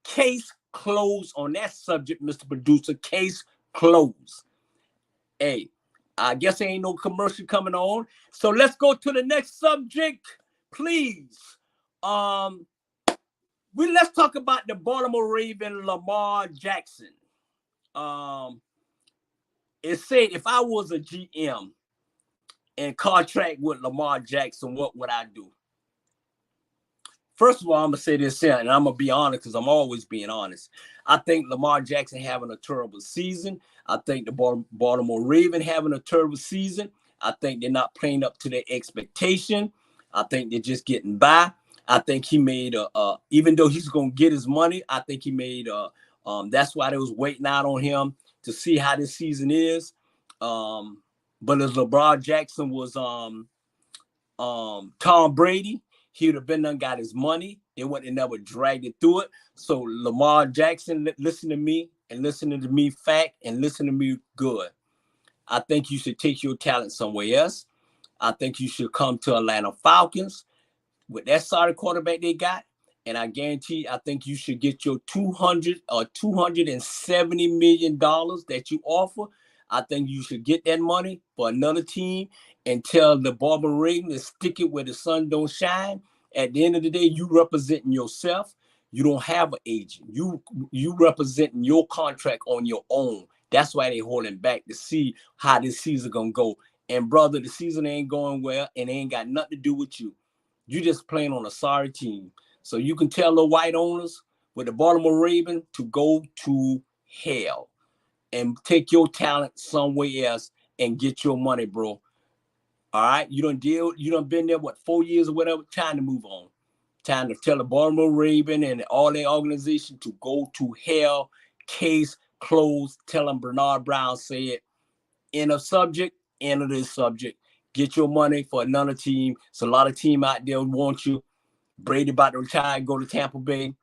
Case closed on that subject, Mr. Producer. Case closed. Hey, I guess there ain't no commercial coming on. So let's go to the next subject, please. Let's talk about the Baltimore Raven, Lamar Jackson. It said if I was a GM and contract with Lamar Jackson, what would I do? First of all, I'm gonna say this here, and I'm gonna be honest because I'm always being honest. I think Lamar Jackson having a terrible season. I think the Baltimore Raven having a terrible season. I think they're not playing up to their expectation. I think they're just getting by. I think he made even though he's gonna get his money, I think he made that's why they was waiting out on him to see how this season is. But as LeBron Jackson was Tom Brady, he would have been done got his money. They wouldn't have never dragged it through it. So Lamar Jackson, listen to me and listen to me fact and listen to me good. I think you should take your talent somewhere else. I think you should come to Atlanta Falcons with that starting quarterback they got. And I guarantee, I think you should get your $200 or $270 million that you offer. I think you should get that money for another team and tell the Baltimore Ravens to stick it where the sun don't shine. At the end of the day, you representing yourself. You don't have an agent. You representing your contract on your own. That's why they holding back to see how this season gonna go. And brother, the season ain't going well and it ain't got nothing to do with you. You just playing on a sorry team. So you can tell the white owners with the Baltimore Ravens to go to hell and take your talent somewhere else and get your money, bro. All right, you done been there, 4 years or whatever, time to move on. Time to tell the Baltimore Raven and all their organization to go to hell, case closed. Tell them Bernard Brown said, end of subject, end of this subject. Get your money for another team. It's a lot of team out there who want you. Brady about to retire and go to Tampa Bay.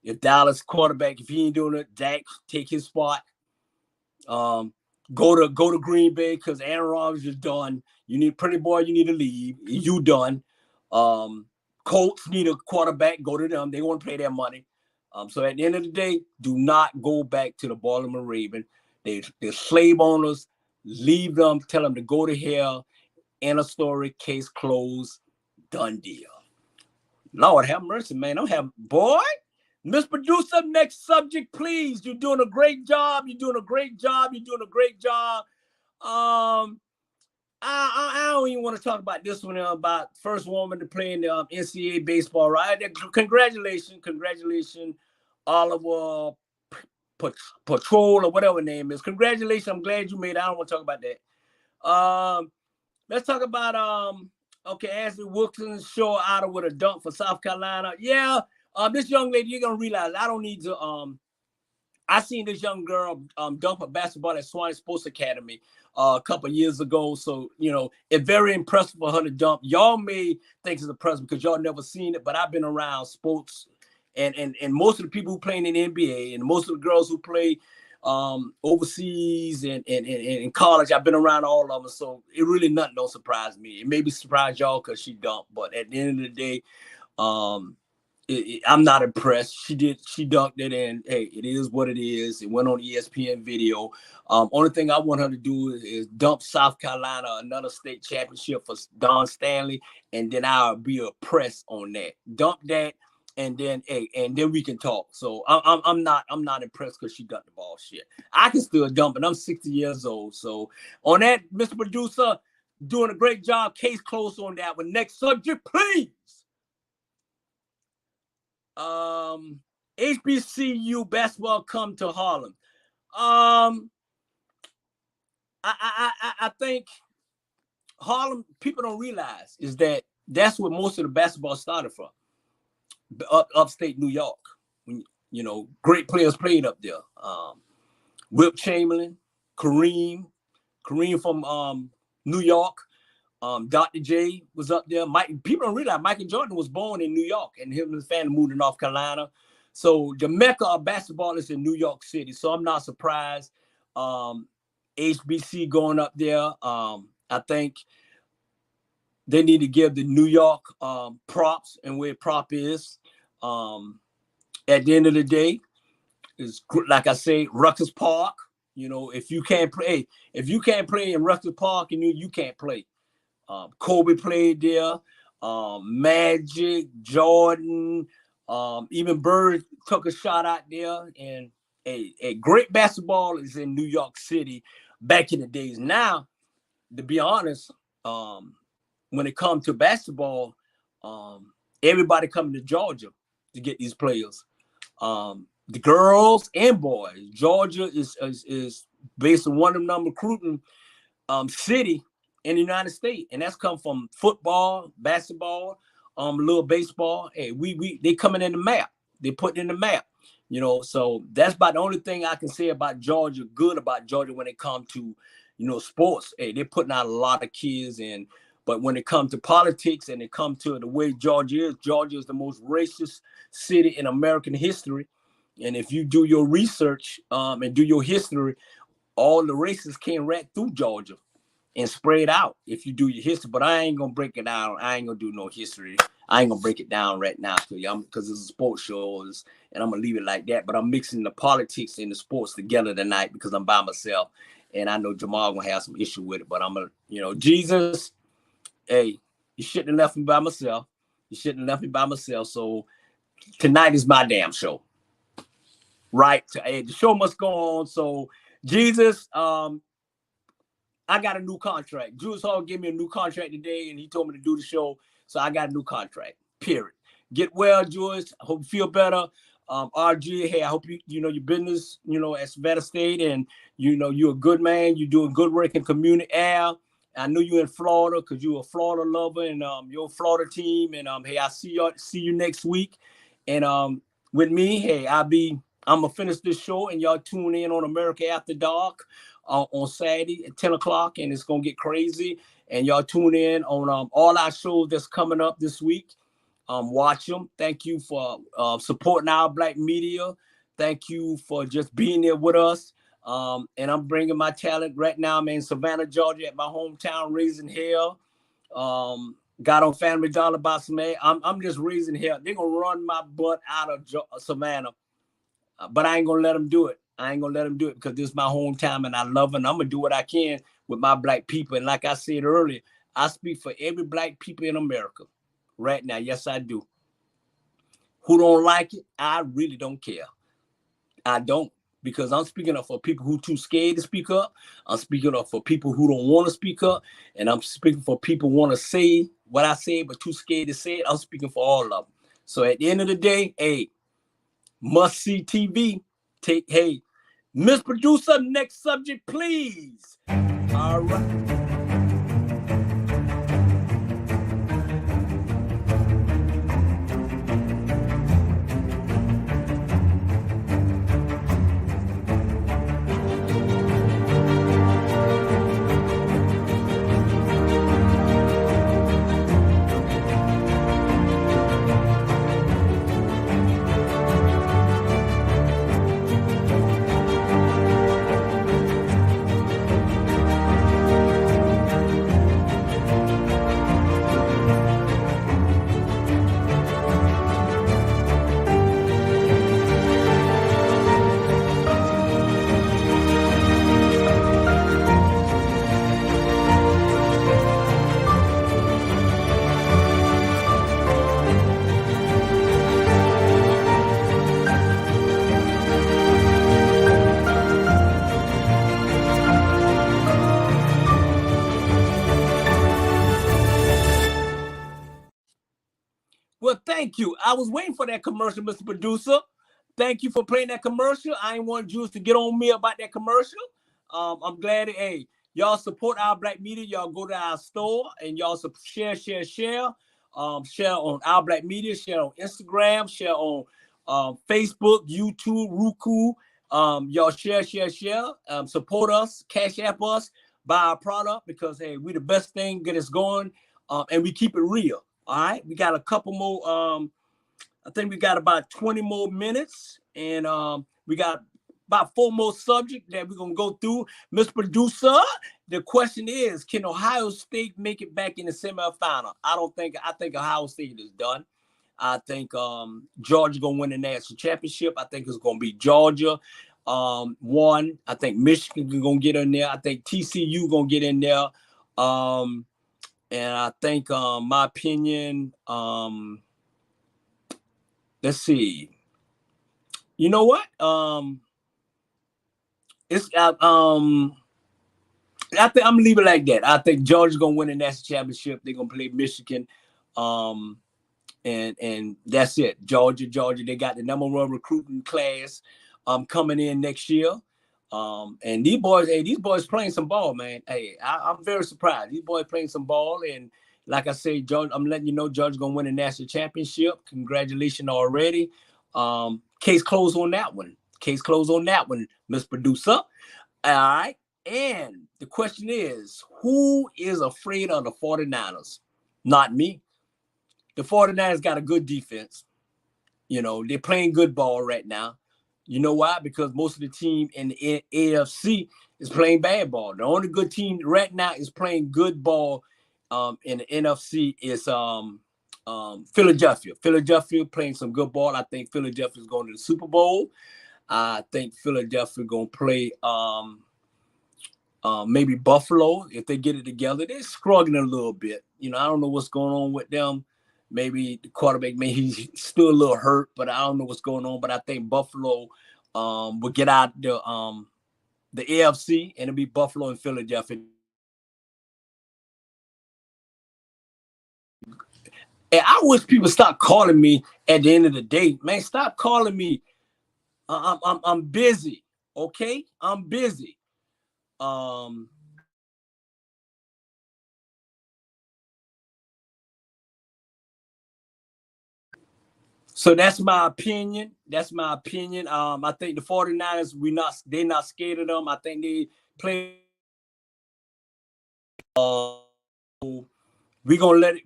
If Dallas quarterback, if he ain't doing it, Dak take his spot. Go to Green Bay because Aaron Rodgers is done. You need Pretty Boy, you need to leave. You done. Colts need a quarterback. Go to them. They want to pay their money. So at the end of the day, do not go back to the Baltimore Ravens. They're slave owners. Leave them. Tell them to go to hell. End of story. Case closed. Done deal. Lord have mercy, man. I'm having, boy. Miss Producer, next subject, please. You're doing a great job. You're doing a great job. You're doing a great job. I don't even want to talk about this one about first woman to play in the NCAA baseball, right? Congratulations, Oliver Patrol or whatever her name is. Congratulations. I'm glad you made it. I don't want to talk about that. Let's talk about okay, Ashley Wilkins show out with a dunk for South Carolina. Yeah, this young lady, you're gonna realize I don't need to I seen this young girl dunk a basketball at Swanee Sports Academy a couple of years ago. So, you know, it's very impressive for her to dunk. Y'all may think it's impressive because y'all never seen it, but I've been around sports and most of the people who play in the NBA and most of the girls who play overseas and in college, I've been around all of them. So it really nothing don't surprise me. It may be surprise y'all because she dunked, but at the end of the day, I'm not impressed. She dunked it, and hey, it is what it is. It went on ESPN video. Only thing I want her to do is dump South Carolina another state championship for Don Stanley, and then I'll be oppressed on that. Dump that, and then we can talk. So I'm not impressed because she dunked the ball. Shit, I can still dump it. I'm 60 years old. So on that, Mr. Producer, doing a great job. Case closed on that one. Next subject, please. HBCU basketball come to Harlem. I think Harlem, people don't realize is that that's where most of the basketball started from. Upstate New York. When, you know, great players played up there. Wilt Chamberlain, Kareem from New York. Dr. J was up there. People don't realize Michael Jordan was born in New York, and him and his family moved to North Carolina. So the mecca of basketball is in New York City. So I'm not surprised. HBC going up there. I think they need to give the New York props and where prop is. At the end of the day, is like I say, Rutgers Park. You know, if you can't play in Rutgers Park, and you can't play. Kobe played there. Magic, Jordan, even Bird took a shot out there. And a great basketball is in New York City back in the days. Now, to be honest, when it comes to basketball, everybody coming to Georgia to get these players. The girls and boys. Georgia is based on one of them recruiting city in the United States, and that's come from football, basketball, a little baseball. Hey, they coming in the map. They putting in the map, you know. So that's about the only thing I can say about Georgia, good about Georgia when it comes to, you know, sports. Hey, they're putting out a lot of kids in. But when it comes to politics and it comes to the way Georgia is the most racist city in American history. And if you do your research and do your history, all the races came right through Georgia and spread out if you do your history. But I ain't gonna break it down. I ain't gonna do no history. I ain't gonna break it down right now to you because it's a sports show, and I'm gonna leave it like that. But I'm mixing the politics and the sports together tonight because I'm by myself, and I know Jamal gonna have some issue with it. But I'm gonna, you know, Jesus, hey, you shouldn't have left me by myself. So tonight is my damn show, right? Hey, the show must go on. So Jesus, I got a new contract. Julius Hall gave me a new contract today, and he told me to do the show. So I got a new contract, period. Get well, Julius. I hope you feel better. RG, hey, I hope you know your business, you know, at Savannah State, and, you know, you're a good man. You're doing good work in community air. I know you're in Florida because you're a Florida lover, and you're a Florida team. And, hey, I'll see you next week. And with me, hey, I'll be I'm gonna finish this show, and y'all tune in on America After Dark on Saturday at 10 o'clock, and it's gonna get crazy. And y'all tune in on all our shows that's coming up this week. Watch them. Thank you for supporting our Black media. Thank you for just being there with us. And I'm bringing my talent right now. I'm in Savannah, Georgia, at my hometown, raising hell. Got on Family Dollar about some man. I'm just raising hell. They're gonna run my butt out of Savannah, but I ain't gonna let them do it. I ain't gonna let them do it because this is my hometown and I love it. And I'm gonna do what I can with my Black people. And like I said earlier, I speak for every Black people in America right now. Yes, I do. Who don't like it, I really don't care. I don't, because I'm speaking up for people who too scared to speak up. I'm speaking up for people who don't want to speak up. And I'm speaking for people who want to say what I say, but too scared to say it. I'm speaking for all of them. So at the end of the day, hey, must see TV. Hey, Miss Producer, next subject, please. All right. Well, thank you. I was waiting for that commercial, Mr. Producer. Thank you for playing that commercial. I ain't want Jules to get on me about that commercial. I'm glad that, hey, y'all support our Black media. Y'all go to our store and y'all share. Share on our Black media, share on Instagram, share on Facebook, YouTube, Roku. Y'all share. Support us, cash app us, buy our product because, hey, we the best thing, get us going, and we keep it real. All right, we got a couple more. I think we got about 20 more minutes, and we got about 4 more subjects that we're gonna go through. Mr. Producer, the question is, can Ohio State make it back in the semifinal? I think Ohio State is done. I think Georgia gonna win the national championship. I think it's gonna be Georgia. One. I think Michigan gonna get in there. I think TCU gonna get in there. And I think, my opinion, let's see. You know what? It's I think I'm gonna leave it like that. I think Georgia's gonna win the national championship. They're gonna play Michigan, and that's it. Georgia. They got the #1 recruiting class coming in next year. And these boys playing some ball, man. Hey, I'm very surprised. These boys playing some ball, and like I say, George, I'm letting you know, Georgia's gonna win a national championship. Congratulations already. Case closed on that one. Miss Producer. All right. And the question is, who is afraid of the 49ers? Not me. The 49ers got a good defense. You know, they're playing good ball right now. You know why? Because most of the team in the AFC is playing bad ball. The only good team right now is playing good ball in the NFC is Philadelphia. Philadelphia playing some good ball. I think Philadelphia is going to the Super Bowl. I think Philadelphia going to play maybe Buffalo if they get it together. They're struggling a little bit. You know, I don't know what's going on with them. Maybe the quarterback, maybe he's still a little hurt, but I don't know what's going on. But I think Buffalo will get out the AFC, and it'll be Buffalo and Philadelphia. And I wish people stop calling me at the end of the day. Man, stop calling me. I'm busy. Okay, I'm busy. So that's my opinion. That's my opinion. I think the 49ers, they're not scared of them. I think they play. We're gonna let it.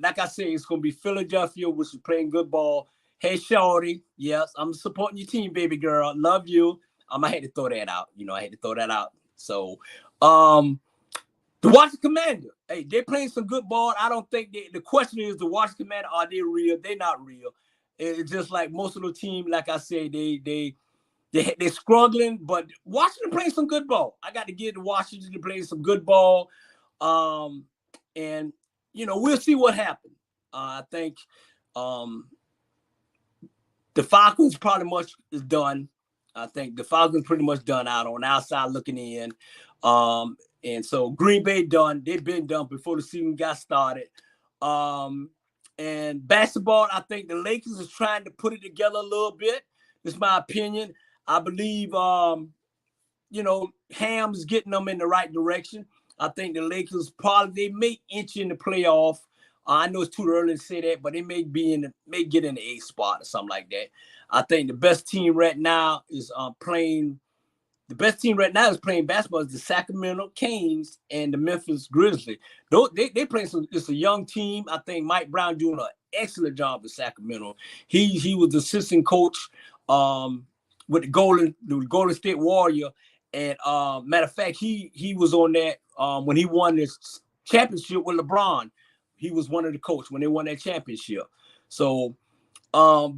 Like I said, it's gonna be Philadelphia, which is playing good ball. Hey, Shorty, yes, I'm supporting your team, baby girl. Love you. I had to throw that out. I had to throw that out. So, the Washington Commander, hey, they're playing some good ball. I don't think the question is the Washington Commander, are they real? They're not real. It's just like most of the team, like I said, they're struggling, but Washington playing some good ball. I got to give to Washington to play some good ball. And we'll see what happens. I think the Falcons probably much is done. I think the Falcons pretty much done out on the outside looking in. And so Green Bay done. They've been done before the season got started. And basketball, I think the Lakers is trying to put it together a little bit. This is my opinion. I believe, Ham's getting them in the right direction. I think the Lakers they may inch in the playoff. I know it's too early to say that, but they may get in the 8th spot or something like that. I think the best team right now is playing. The best team right now is playing basketball is the Sacramento Kings and the Memphis Grizzlies. They playing it's a young team. I think Mike Brown doing an excellent job with Sacramento. He was the assistant coach with the Golden State Warrior. And matter of fact, he was on that when he won this championship with LeBron. He was one of the coaches when they won that championship. So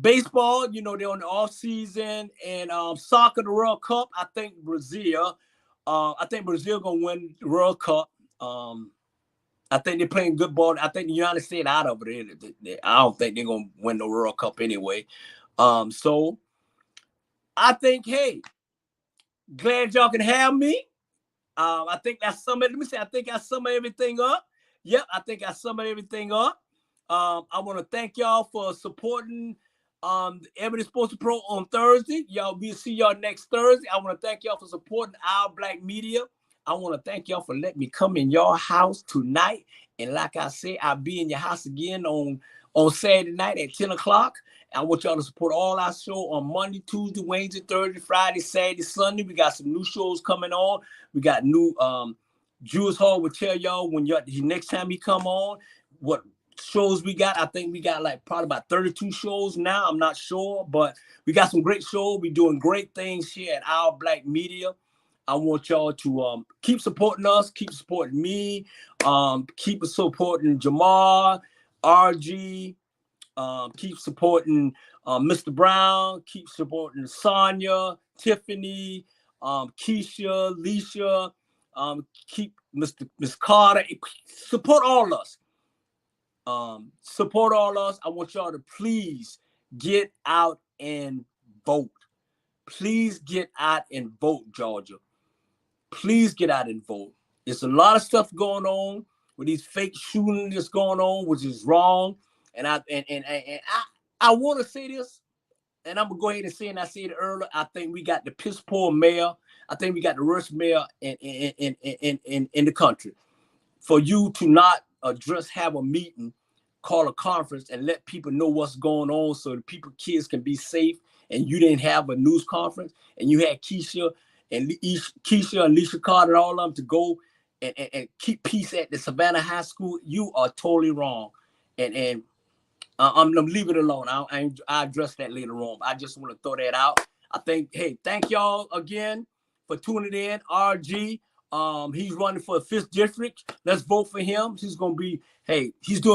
baseball, they're on the off season, and soccer, the World Cup. I think Brazil gonna win the World Cup. I think they're playing good ball. I think the United States out of it. I don't think they're gonna win the World Cup anyway. So I think, hey, glad y'all can have me. I think I summed. Let me say, I think I summed everything up. Yep, I think I summed everything up. I want to thank y'all for supporting Ebony Sports Pro on Thursday. We'll see y'all next Thursday. I want to thank y'all for supporting Our Black Media. I want to thank y'all for letting me come in your house tonight. And like I said, I'll be in your house again on Saturday night at 10 o'clock. I want y'all to support all our show on Monday, Tuesday, Wednesday, Thursday, Friday, Saturday, Sunday. We got some new shows coming on. We got new Jewish Hall will tell y'all when next time he come on what shows we got. I think we got probably about 32 shows now. I'm not sure, but we got some great shows. We're doing great things here at Our Black Media. I want y'all to keep supporting us, keep supporting me, keep supporting Jamar, RG, keep supporting Mr. Brown, keep supporting Sonia, Tiffany, Keisha, Leisha, keep Miss Carter. Support all us. Support all us. I want y'all to please get out and vote. Please get out and vote, Georgia. Please get out and vote. There's a lot of stuff going on with these fake shootings that's going on, which is wrong. And I want to say this, and I'm gonna go ahead and say, and I said it earlier. I think we got the piss poor mayor. I think we got the worst mayor in the country. For you to not have a meeting, call a conference, and let people know what's going on, so the kids can be safe. And you didn't have a news conference, and you had Keisha and Leisha Carter and all of them to go and keep peace at the Savannah High School. You are totally wrong, and I'm gonna leave it alone. I address that later on. I just want to throw that out. I think, hey, thank y'all again for tuning in. RG, he's running for the 5th district. Let's vote for him. He's doing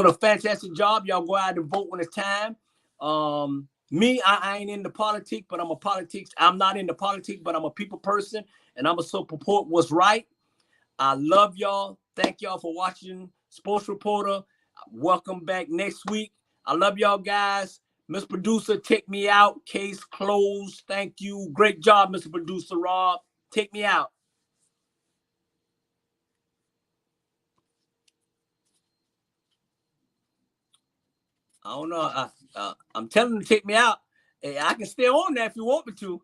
a fantastic job. Y'all go out and vote when it's time. Me, I ain't into politics, but I'm not into politics, but I'm a people person, and I'm a support what's right. I love y'all. Thank y'all for watching Sports Reporter. Welcome back next week. I love y'all guys. Mr. Producer, take me out. Case closed. Thank you. Great job, Mr. Producer Rob. Take me out. I don't know. I'm telling him to take me out. Hey, I can stay on there if you want me to.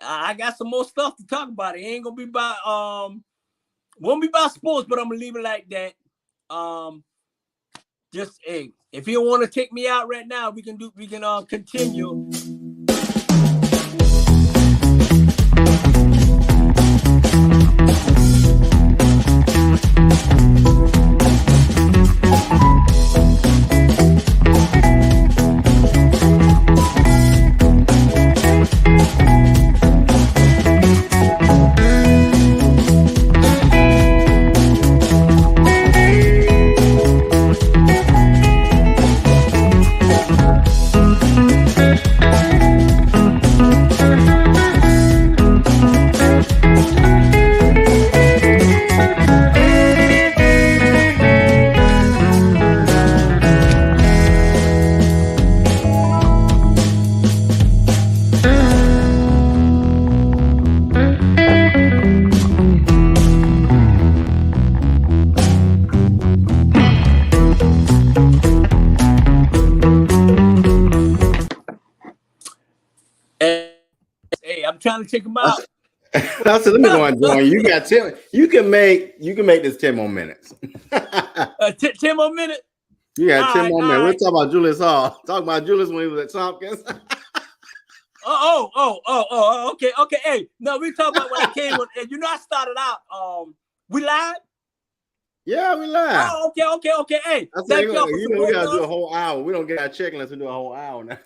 I got some more stuff to talk about. It ain't gonna be about won't be about sports, but I'm gonna leave it like that. just hey, if you don't want to take me out right now, we can continue. Hey, I'm trying to check him out. I said, let me go and join you. You got 10. You can make this 10 more minutes. 10 more minutes. You got 10 more minutes. We'll talk about Julius Hall. Talk about Julius when he was at Tompkins. Okay. Hey, no, we talk about when I came. And I started out. We live. Yeah, we live. Oh, okay. Hey, thank y'all for we gotta do a whole hour. We don't get our check unless we do a whole hour now.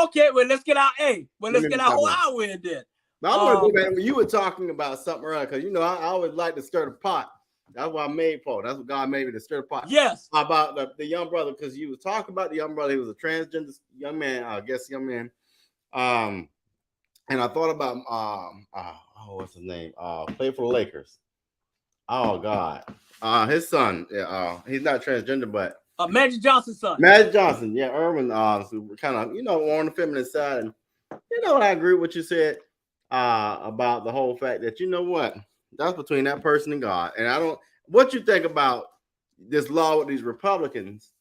Okay. Well, let's get our let's get our whole hour in then. But I'm gonna go back when you were talking about something earlier, because I always like to stir the pot. That's why I made Paul. That's what God made me to stir the pot. Yes. About the young brother, because you were talking about the young brother. He was a transgender young man, young man. And I thought about what's his name? Played for the Lakers. Oh God. His son, he's not transgender, but Magic Johnson's son. Magic Johnson, yeah, Irvin, kind of, on the feminine side. And I agree with what you said about the whole fact that what, that's between that person and God. And what you think about this law with these Republicans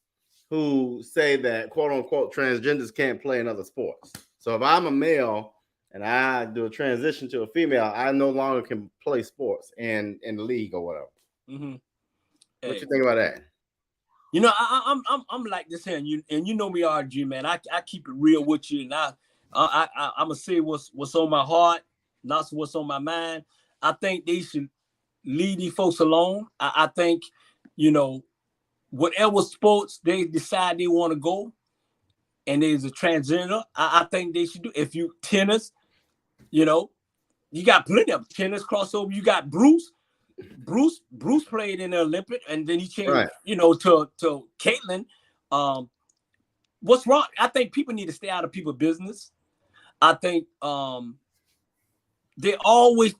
who say that quote unquote transgenders can't play in other sports. So if I'm a male and I do a transition to a female, I no longer can play sports in the league or whatever. Mm-hmm. What you think about that? I'm like this here, and you know me, RG, man. I keep it real with you, and I'm gonna say what's on my heart, not what's on my mind. I think they should leave these folks alone. I think, whatever sports they decide they want to go, and there's a transgender, I think they should do. If you tennis, you got plenty of tennis crossover. You got Bruce played in the Olympic, and then he changed, right, to Caitlin. What's wrong? I think people need to stay out of people's business. I think they always,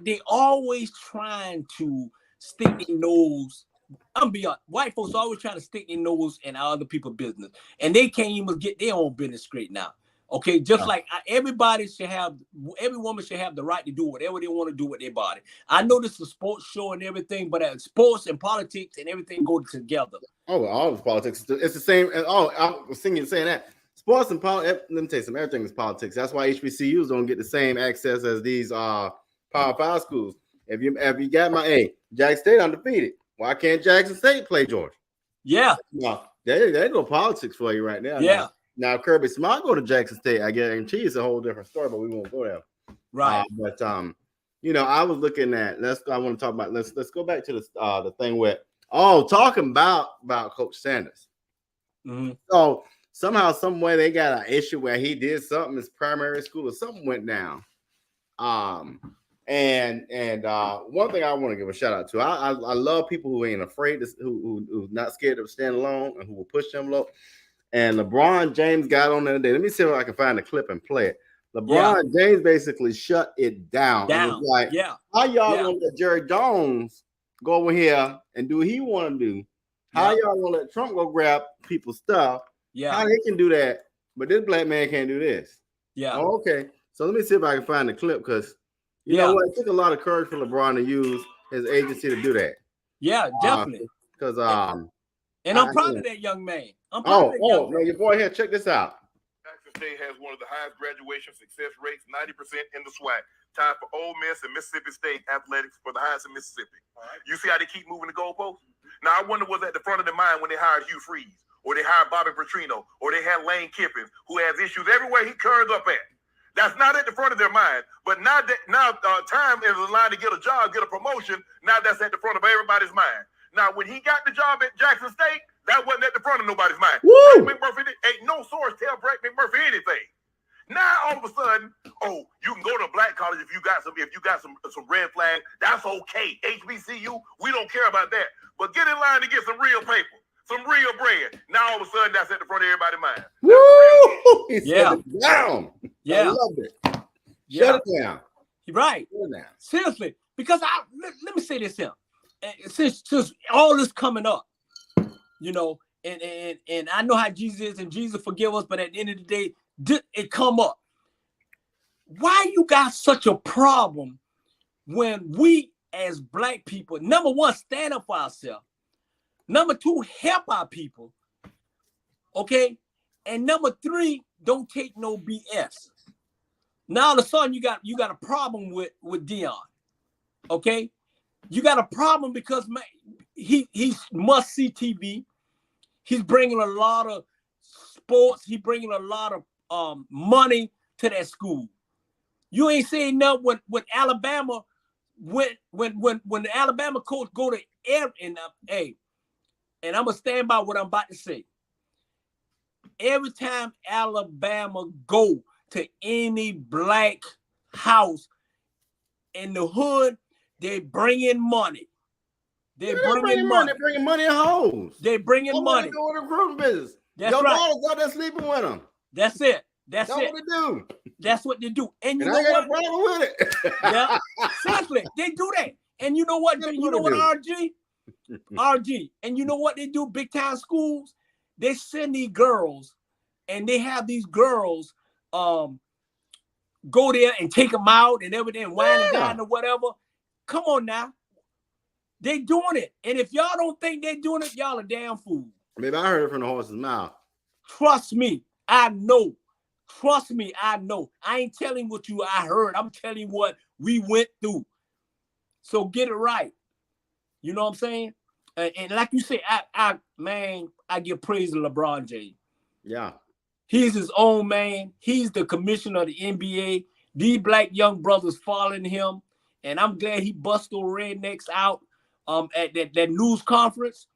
they always trying to stick their nose. I'm beyond. White folks always trying to stick their nose in other people's business, and they can't even get their own business straight now. Okay, just like every woman should have the right to do whatever they want to do with their body. I know this is a sports show and everything, but sports and politics and everything go together. Oh, all of politics, it's the same. Oh, I was saying that sports and politics. Let me tell you something. Everything is politics. That's why HBCUs don't get the same access as these Power 5 schools. If you got Jackson State undefeated, why can't Jackson State play Georgia? Yeah, no, they go politics for you right now. Yeah. Now Kirby Smart go to Jackson State. I guarantee it's a whole different story, but we won't go there. Right. But I was looking at. I want to talk about. Let's go back to the thing with talking about Coach Sanders. Mm-hmm. So somehow, some way, they got an issue where he did something in his primary school or something went down. And one thing I want to give a shout out to. I love people who ain't afraid who's not scared to stand alone and who will push them low. And LeBron James got on the other day. Let me see if I can find the clip and play it. LeBron James basically shut it down. It was like, how y'all gonna let Jerry Jones go over here and do what he want to do? How y'all gonna let Trump go grab people's stuff? How they can do that, but this black man can't do this? Okay. So let me see if I can find the clip, because you know what? It took a lot of courage for LeBron to use his agency to do that. Yeah, definitely. Because and I'm proud of that young man. Man, your boy here, check this out. Jackson State has one of the highest graduation success rates, 90% in the SWAC. Tied for Ole Miss and Mississippi State athletics for the highest in Mississippi. You see how they keep moving the goalposts? Now, I wonder what's at the front of their mind when they hired Hugh Freeze, or they hired Bobby Petrino, or they had Lane Kiffin, who has issues everywhere he turns up at. That's not at the front of their mind. But now time is a line to get a job, get a promotion. Now that's at the front of everybody's mind. Now, when he got the job at Jackson State, that wasn't at the front of nobody's mind. Brett McMurphy ain't no source tell Brett McMurphy anything. Now all of a sudden, oh, you can go to a black college if you got some red flags. That's okay. HBCU, we don't care about that. But get in line to get some real paper, some real bread. Now all of a sudden, that's at the front of everybody's mind. Woo! Yeah. Down. Yeah. I love it. Shut it down. You're right. Shut it down. Seriously, because let me say this here. Since all this coming up, you know, and I know how Jesus is, and Jesus forgive us, but at the end of the day, it come up. Why you got such a problem when we as black people, number one, stand up for ourselves, number two, help our people, okay, and number three, don't take no BS. Now all of a sudden you got a problem with Deion, okay? You got a problem because man, he's must see TV. He's bringing a lot of sports. He's bringing a lot of money to that school. You ain't saying nothing when Alabama when the Alabama coach go to air and I'm gonna stand by what I'm about to say. Every time Alabama go to any black house in the hood, they bring in money. They bring in money. They bringing money in homes. They bring in money. Go with the recruiting business. That's Your right. daughters out there sleeping with them. That's it. That's That's it. what they do. That's what they do. And you And know I got what? a problem with it. Yeah, seriously, they do that. And you know what? That's You know what what, they RG? And you know what they do? Big time schools. They send these girls, and they have these girls go there and take them out and everything, wine and dine or whatever. Come on now. They doing it. And if y'all don't think they're doing it, y'all a damn fool. Maybe I heard it from the horse's mouth. Trust me, I know. Trust me, I know. I ain't telling what I heard. I'm telling what we went through. So get it right. You know what I'm saying? And like you say, I give praise to LeBron James. Yeah. He's his own man. He's the commissioner of the NBA. These black young brothers following him. And I'm glad he bust those rednecks out at that news conference.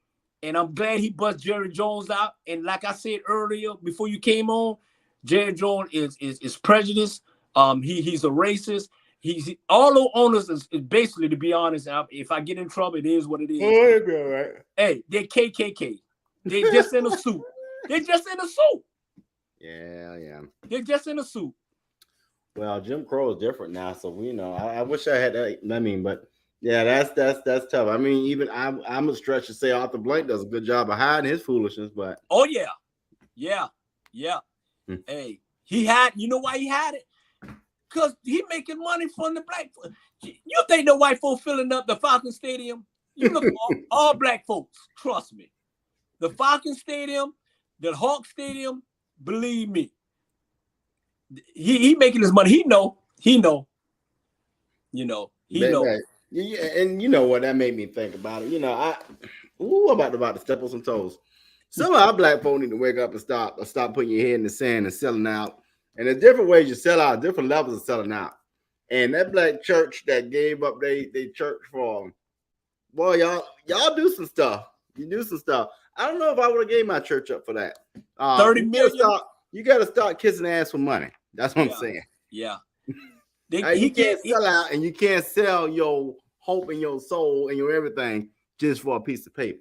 And I'm glad he bust Jerry Jones out. And like I said earlier, before you came on, Jerry Jones is prejudiced. He's a racist. He's all the owners is basically, to be honest, if I get in trouble, it is what it is. Oh, it'll be all right. Hey, they're KKK. They just in a suit. They're just in a suit. Yeah. They're just in a suit. Well, Jim Crow is different now, so we know. I wish I had that. I mean, but yeah, that's tough. I mean, even I'm a stretch to say Arthur Blank does a good job of hiding his foolishness, but oh yeah. Hey, he had. You know why he had it? Because he making money from the black folks. You think the white folks filling up the Falcon Stadium? You look all black folks. Trust me. The Falcon Stadium, the Hawk Stadium. Believe me. He making his money. He know. You know. He know. Right. Yeah, and you know what that made me think about it. You know, I'm about to step on some toes. Some of our black folk need to wake up and stop putting your head in the sand and selling out. And there's different ways you sell out, different levels of selling out. And that black church that gave up they church for, boy, y'all do some stuff. You do some stuff. I don't know if I would have gave my church up for that. 30 million. You got to start kissing ass for money. That's what I'm saying. Yeah. You can't sell out, and you can't sell your hope and your soul and your everything just for a piece of paper.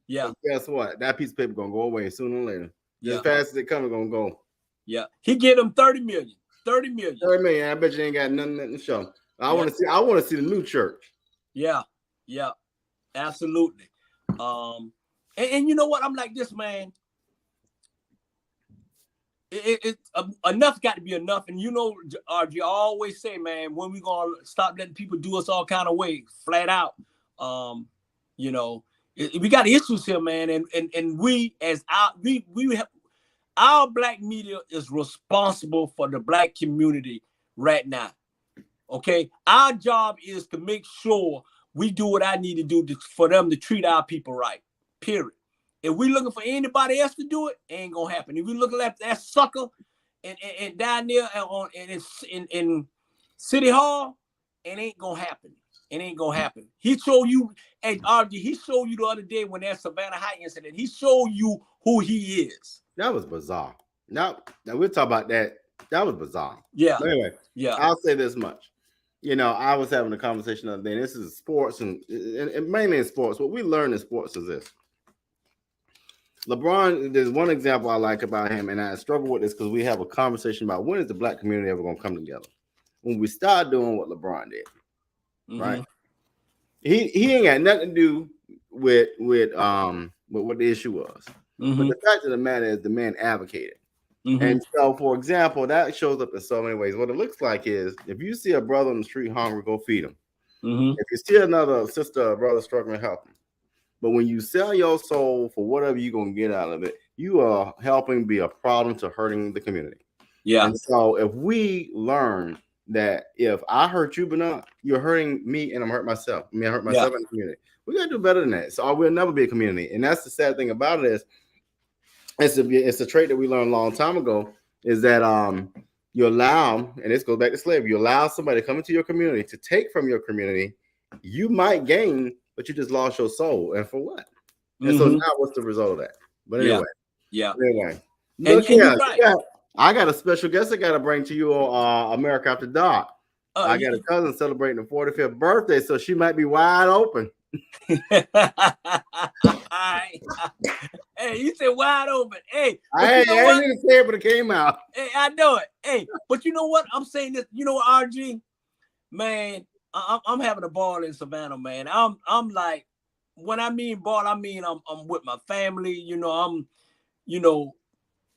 Yeah. But guess what? That piece of paper gonna go away sooner or later. As fast as it comes, gonna go. Yeah. He get them 30 million. 30 million. 30 million. I bet you ain't got nothing to show. I want to see the new church. Yeah. Absolutely. And you know what? I'm like this, man. Enough got to be enough. And you know, RG, I always say, man, when we gonna stop letting people do us all kind of ways, flat out. You know, we got issues here, man, and we as our black media is responsible for the black community right now. Okay, our job is to make sure we do what I need to do for them to treat our people right. Period. If we looking for anybody else to do it, ain't gonna happen. If we looking at that sucker and down there in City Hall, it ain't gonna happen. It ain't gonna happen. He showed you, hey RG, he showed you the other day when that Savannah High incident. He showed you who he is. That was bizarre. Now we'll talk about that. That was bizarre. Yeah. But anyway, yeah. I'll say this much. I was having a conversation the other day, and this is sports and mainly in sports. What we learn in sports is this. LeBron, there's one example I like about him, and I struggle with this because we have a conversation about when is the black community ever going to come together? When we start doing what LeBron did, right? He ain't got nothing to do with what the issue was. But the fact of the matter is the man advocated. And so, for example, that shows up in so many ways. What it looks like is if you see a brother on the street hungry, go feed him. If you see another sister or brother struggling, help him. But when you sell your soul for whatever you're going to get out of it, you are helping be a problem to hurting the community. Yeah. And so if we learn that if I hurt you, but not, you're hurting me and I'm hurting myself. I hurt myself in the community. We got to do better than that. So we'll never be a community. And that's the sad thing about it is it's a trait that we learned a long time ago is that you allow, and this goes back to slavery, you allow somebody to come into your community to take from your community. You might gain, but you just lost your soul. And for what? And so now what's the result of that? But anyway. Anyway. Look here. Right. I got a special guest I got to bring to you on America After Dark. I got a cousin celebrating the 45th birthday, so she might be wide open. Hey, you said wide open. Hey, I didn't even say it, but it came out. Hey, I know it. Hey, but you know what? I'm saying this. You know what, RG? Man, I'm having a ball in Savannah, man. I'm like, when I mean ball, I mean I'm with my family. I'm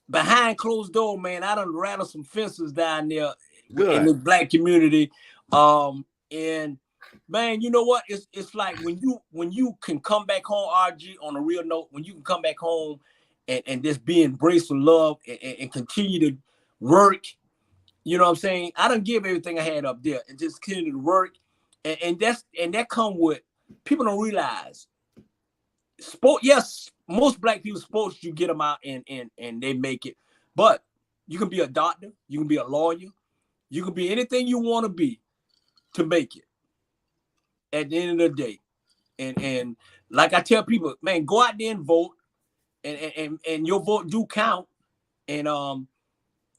behind closed door, man. I done rattled some fences down there in the black community. And man, you know what? It's like when you can come back home, RG, on a real note, when you can come back home and just be embraced with love and continue to work. You know what I'm saying? I done give everything I had up there and just continue to work. And that come with people don't realize sport. Yes, most black people sports, you get them out and they make it. But you can be a doctor, you can be a lawyer, you can be anything you want to be to make it at the end of the day. And like I tell people, man, go out there and vote and your vote do count. And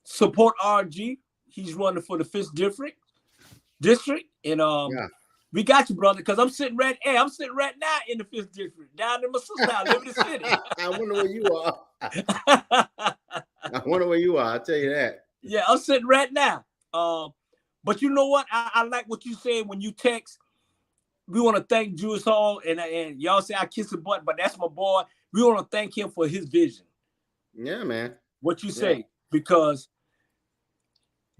support RG. He's running for the 5th district. And we got you, brother, because I'm sitting right now in the 5th district, down in my sister's house, living in the city. I wonder where you are. I wonder where you are. I'll tell you that. Yeah, I'm sitting right now. But you know what? I like what you said when you text. We want to thank Julius Hall, and y'all say I kiss his butt, but that's my boy. We want to thank him for his vision. Yeah, man. What you say, because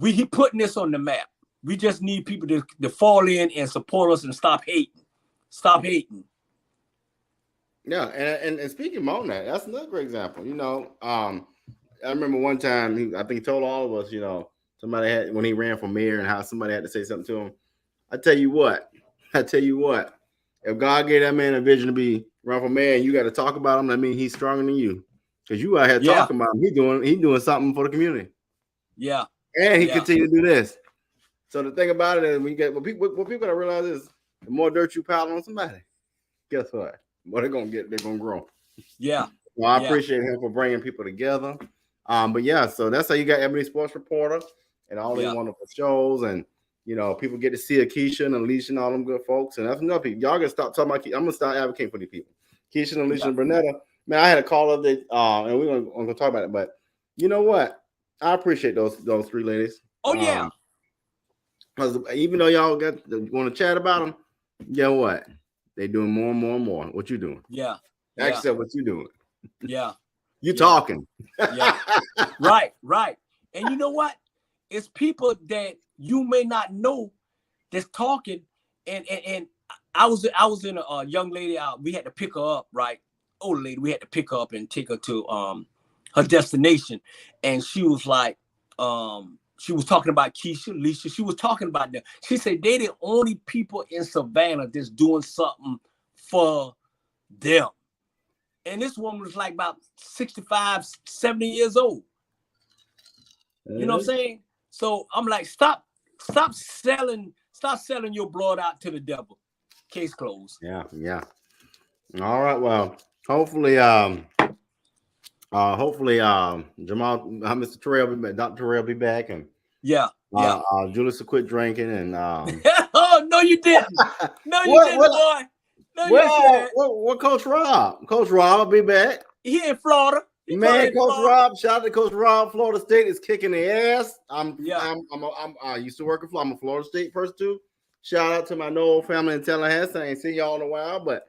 he putting this on the map. We just need people to fall in and support us and stop hating. Stop hating. Yeah, and speaking on that, that's another great example. I remember one time I think he told all of us, somebody had when he ran for mayor and how somebody had to say something to him. I tell you what, if God gave that man a vision to run for mayor and you got to talk about him, that means he's stronger than you. Because you out here talking about him. He doing something for the community. Yeah. And he continue to do this. So the thing about it is what people gotta realize is the more dirt you pile on somebody, guess what? What they're gonna grow. Yeah. Well, I appreciate him for bringing people together. So that's how you got Ebony Sports Reporter and all these wonderful shows, and people get to see Keisha and Alicia and all them good folks. And that's enough people. Y'all gotta stop talking about. I'm gonna start advocating for these people. Keisha and Alicia and Bernetta. Man, I had a call of the and we're gonna talk about it. But you know what? I appreciate those 3 ladies. Oh yeah. Because even though y'all want to chat about them, you know what? They doing more and more and more. What you doing? Yeah. Actually, what you doing? Yeah. You talking. Yeah. Right. And you know what? It's people that you may not know that's talking. And I was in a young lady out. We had to pick her up, right? Old lady. We had to pick her up and take her to her destination. And she was like, she was talking about Keisha, Alicia. She was talking about them. She said they the only people in Savannah that's doing something for them. and this woman was like about 65, 70 years old. You know what I'm saying? So I'm like, stop selling your blood out to the devil. Case closed. Yeah. All right. Well, hopefully, Jamal, Mr. Terrell, Dr. Terrell, be back, and Julius will quit drinking, and oh no, you didn't. No, you didn't, boy. No, you didn't. What Coach Rob? Coach Rob will be back. He in Florida. Man, Coach Rob, shout out to Coach Rob. Florida State is kicking the ass. I used to work in Florida. I'm a Florida State person too. Shout out to my Noel family in Tallahassee. I ain't seen y'all in a while, but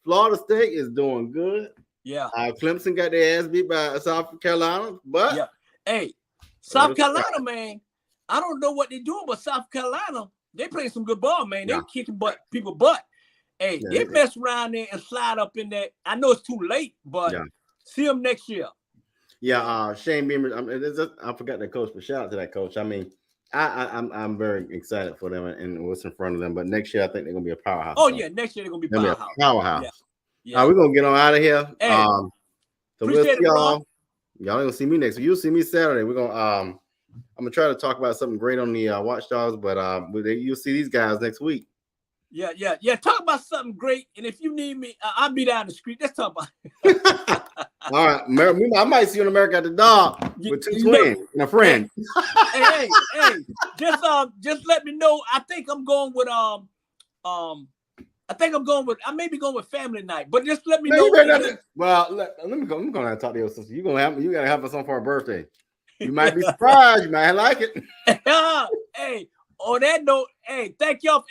Florida State is doing good. Yeah. Clemson got their ass beat by South Carolina, but hey, South Carolina, man, I don't know what they're doing, but South Carolina, they playing some good ball, man. They're kicking people butt. Hey, they mess around there and slide up in there. I know it's too late, but see them next year. Yeah, Shane Beamer. I forgot that coach, but shout out to that coach. I mean, I'm very excited for them and what's in front of them. But next year, I think they're gonna be a powerhouse. Oh yeah, next year they're gonna be powerhouse. Yeah. We're gonna get on out of here. Hey, so we'll see y'all. Y'all ain't gonna see me next week. You'll see me Saturday. We're gonna I'm gonna try to talk about something great on the Watchdogs, but you'll see these guys next week. Yeah. Talk about something great, and if you need me, I'll be down the street. Let's talk about it. All right, I might see you in America at the Dog with two twins and a friend. Hey, just let me know. I think I'm going with I may be going with family night, but just let me know. Well, let me go. I'm gonna talk to your sister. You gotta have us on for her birthday. You might be surprised. You might like it. Hey, on that note, thank y'all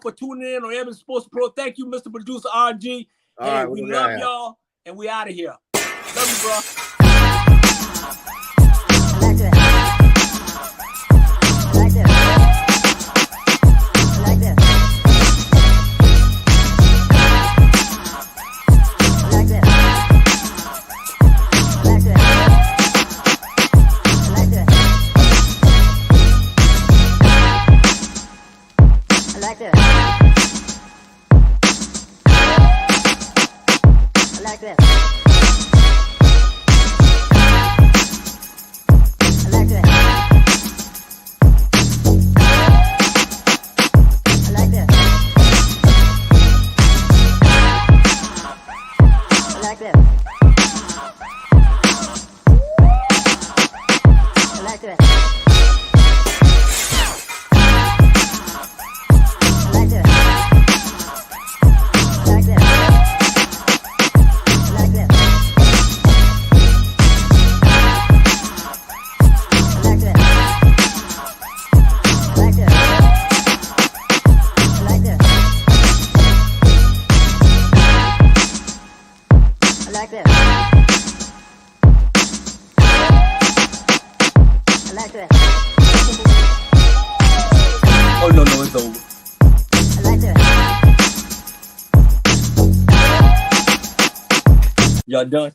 for tuning in on Ebony Sports Pro. Thank you, Mr. Producer RG. Hey, we love y'all, and we out of here. Love you, bro. Oh no, it's over. Y'all done?